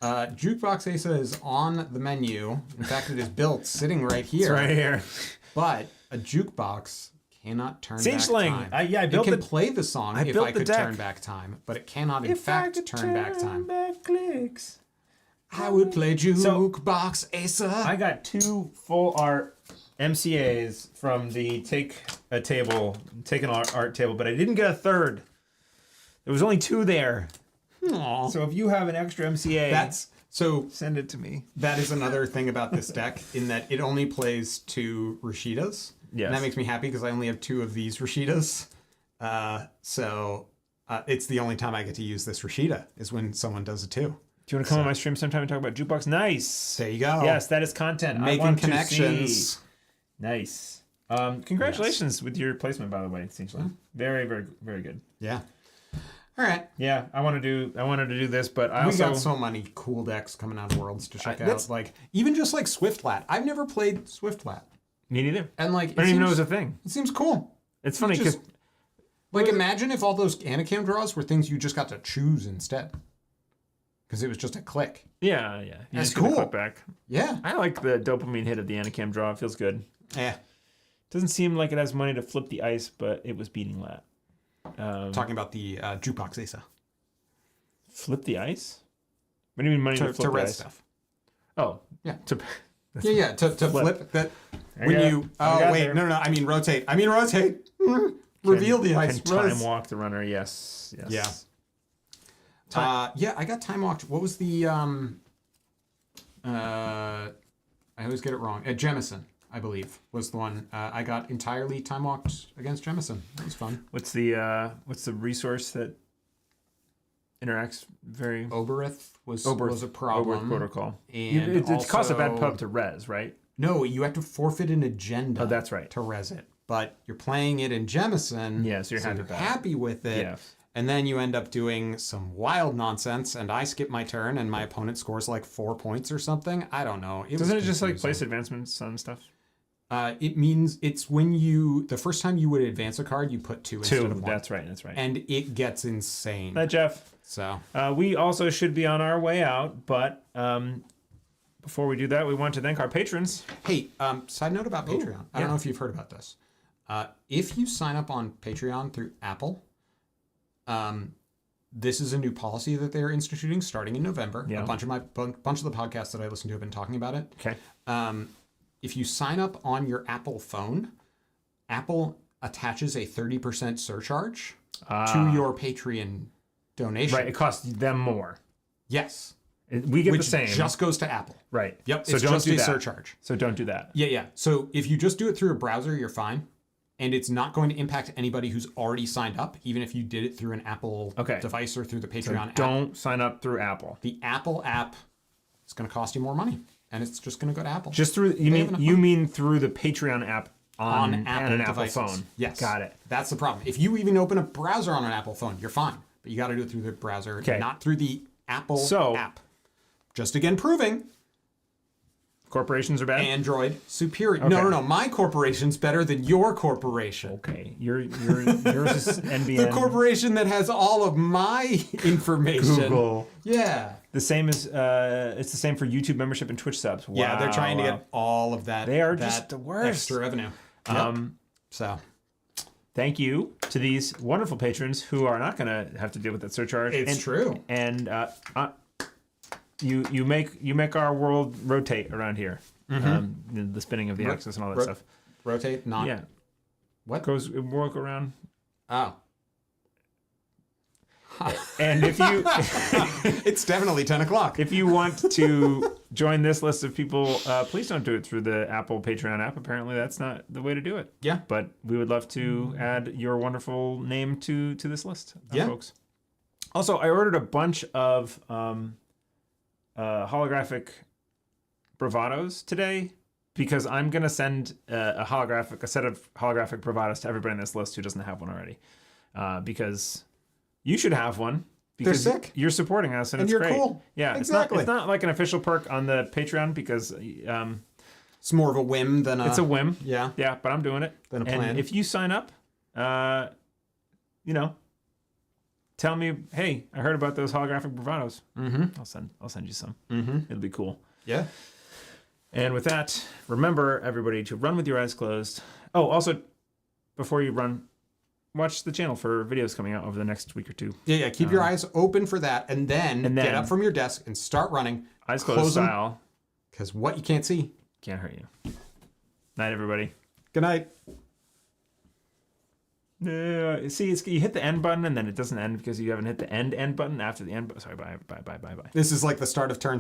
Jukebox Asa is on the menu. In fact, it is built sitting right here. It's right here. But a jukebox cannot turn back time. I built it can play the song if I could turn back time, but it cannot in fact turn back time. Back clicks. I would play Jukebox Asa. I got 2 full art MCAs from the Take an art table, but I didn't get a third. There was only 2 there. Aww. So if you have an extra MCA, send it to me. That is another thing about this deck in that it only plays 2 Rashidas. Yes. And that makes me happy because I only have 2 of these Rashidas. So it's the only time I get to use this Rashida is when someone does it too. Do you want to come on my stream sometime and talk about Jukebox? Nice. There you go. Yes, that is content. Making I want connections. To see. Nice. Congratulations with your placement, by the way. Essentially, very, very, very good. Yeah. All right. Yeah, I wanted to do this, but we got so many cool decks coming out of Worlds to check out. Like even just like Swiftlat. I've never played Swiftlat. Me neither. And like I don't even know it was a thing. It seems cool. It's funny because imagine if all those Anacam draws were things you just got to choose instead. Because it was just a click. Yeah. That's cool. Click back. Yeah. I like the dopamine hit of the Anacam draw. It feels good. Yeah. Doesn't seem like it has money to flip the ice, but it was beating Lat. Talking about the Jukebox Asa. Flip the ice? What do you mean money to flip to the red ice? stuff. Oh. Yeah. To flip that. When you... Oh, wait. No. I mean rotate. Reveal the ice. Can time walk the runner. Yes. Yeah. I got time walked. What was the... I always get it wrong. Jemison, I believe, was the one. I got entirely time walked against Jemison. That was fun. What's the resource that interacts very... Oberith was a problem. Oberith protocol. And it costs a bad pub to res, right? No, you have to forfeit an agenda. Oh, that's right. To res it. But you're playing it in Jemison. Yeah, so you're happy with it. Yeah. And then you end up doing some wild nonsense, and I skip my turn, and my opponent scores like 4 points or something. I don't know. Doesn't it just like place advancements on stuff? It means it's when the first time you would advance a card, you put 2 instead of 1. That's right. And it gets insane. Hi, Jeff. So we also should be on our way out, but before we do that, we want to thank our patrons. Hey, side note about Patreon. I don't know if you've heard about this. If you sign up on Patreon through Apple, this is a new policy that they're instituting starting in November. Yeah. A bunch of the podcasts that I listen to have been talking about it. Okay. If you sign up on your Apple phone, Apple attaches a 30% surcharge to your Patreon donation. Right. It costs them more. Yes. We get the same. Which just goes to Apple. Right. Yep. So it's don't just do a that. surcharge. So don't do that. Yeah. So if you just do it through a browser, you're fine. And it's not going to impact anybody who's already signed up, even if you did it through an Apple device or through the Patreon app. Don't sign up through Apple. The Apple app is going to cost you more money, and it's just going to go to Apple. Just through you mean through the Patreon app on an Apple Apple devices. phone. Yes. Got it. That's the problem. If you even open a browser on an Apple phone, you're fine. But you got to do it through the browser, Okay. not through the Apple So- app. Just again proving Corporations are bad? Android superior. Okay. No. My corporation's better than your corporation. Okay. Yours is NBN. The corporation that has all of my information. Google. Yeah. The same as it's the same for YouTube membership and Twitch subs. Wow, Yeah, they're trying to wow. get all of that. They are that just the worst. Extra revenue. Yep. So Thank you to these wonderful patrons who are not going to have to deal with that surcharge. it's true. And you make our world rotate around here. The spinning of the axis and all that stuff. Rotate, not Yeah, what? it work around. Oh. And if you It's definitely 10 o'clock. if you want to join this list of people, please don't do it through the Apple Patreon app. Apparently, that's not the way to do it. Yeah. But we would love to add your wonderful name to this list, folks. Also, I ordered a bunch of holographic bravados today because I'm gonna send a set of holographic bravados to everybody on this list who doesn't have one already, because you should have one. Because They're sick. You're supporting us, and it's you're great. cool. Yeah, Exactly. It's not like an official perk on the Patreon because It's more of a whim than a... it's a whim. Yeah. Yeah, but I'm doing it. Than a and plan. if you sign up, tell me, hey, I heard about those holographic bravados. I'll send you some. It'll be cool. Yeah. And with that, remember everybody to run with your eyes closed. Oh, also, before you run, watch the channel for videos coming out over the next week or two. Yeah. Keep your eyes open for that, and then get up from your desk and start running. Eyes closed style. Because what you can't see Can't hurt you. Night, everybody. Good night. See, you hit the end button and then it doesn't end because you haven't hit the end button after the end button. Sorry, bye. This is like the start of turn.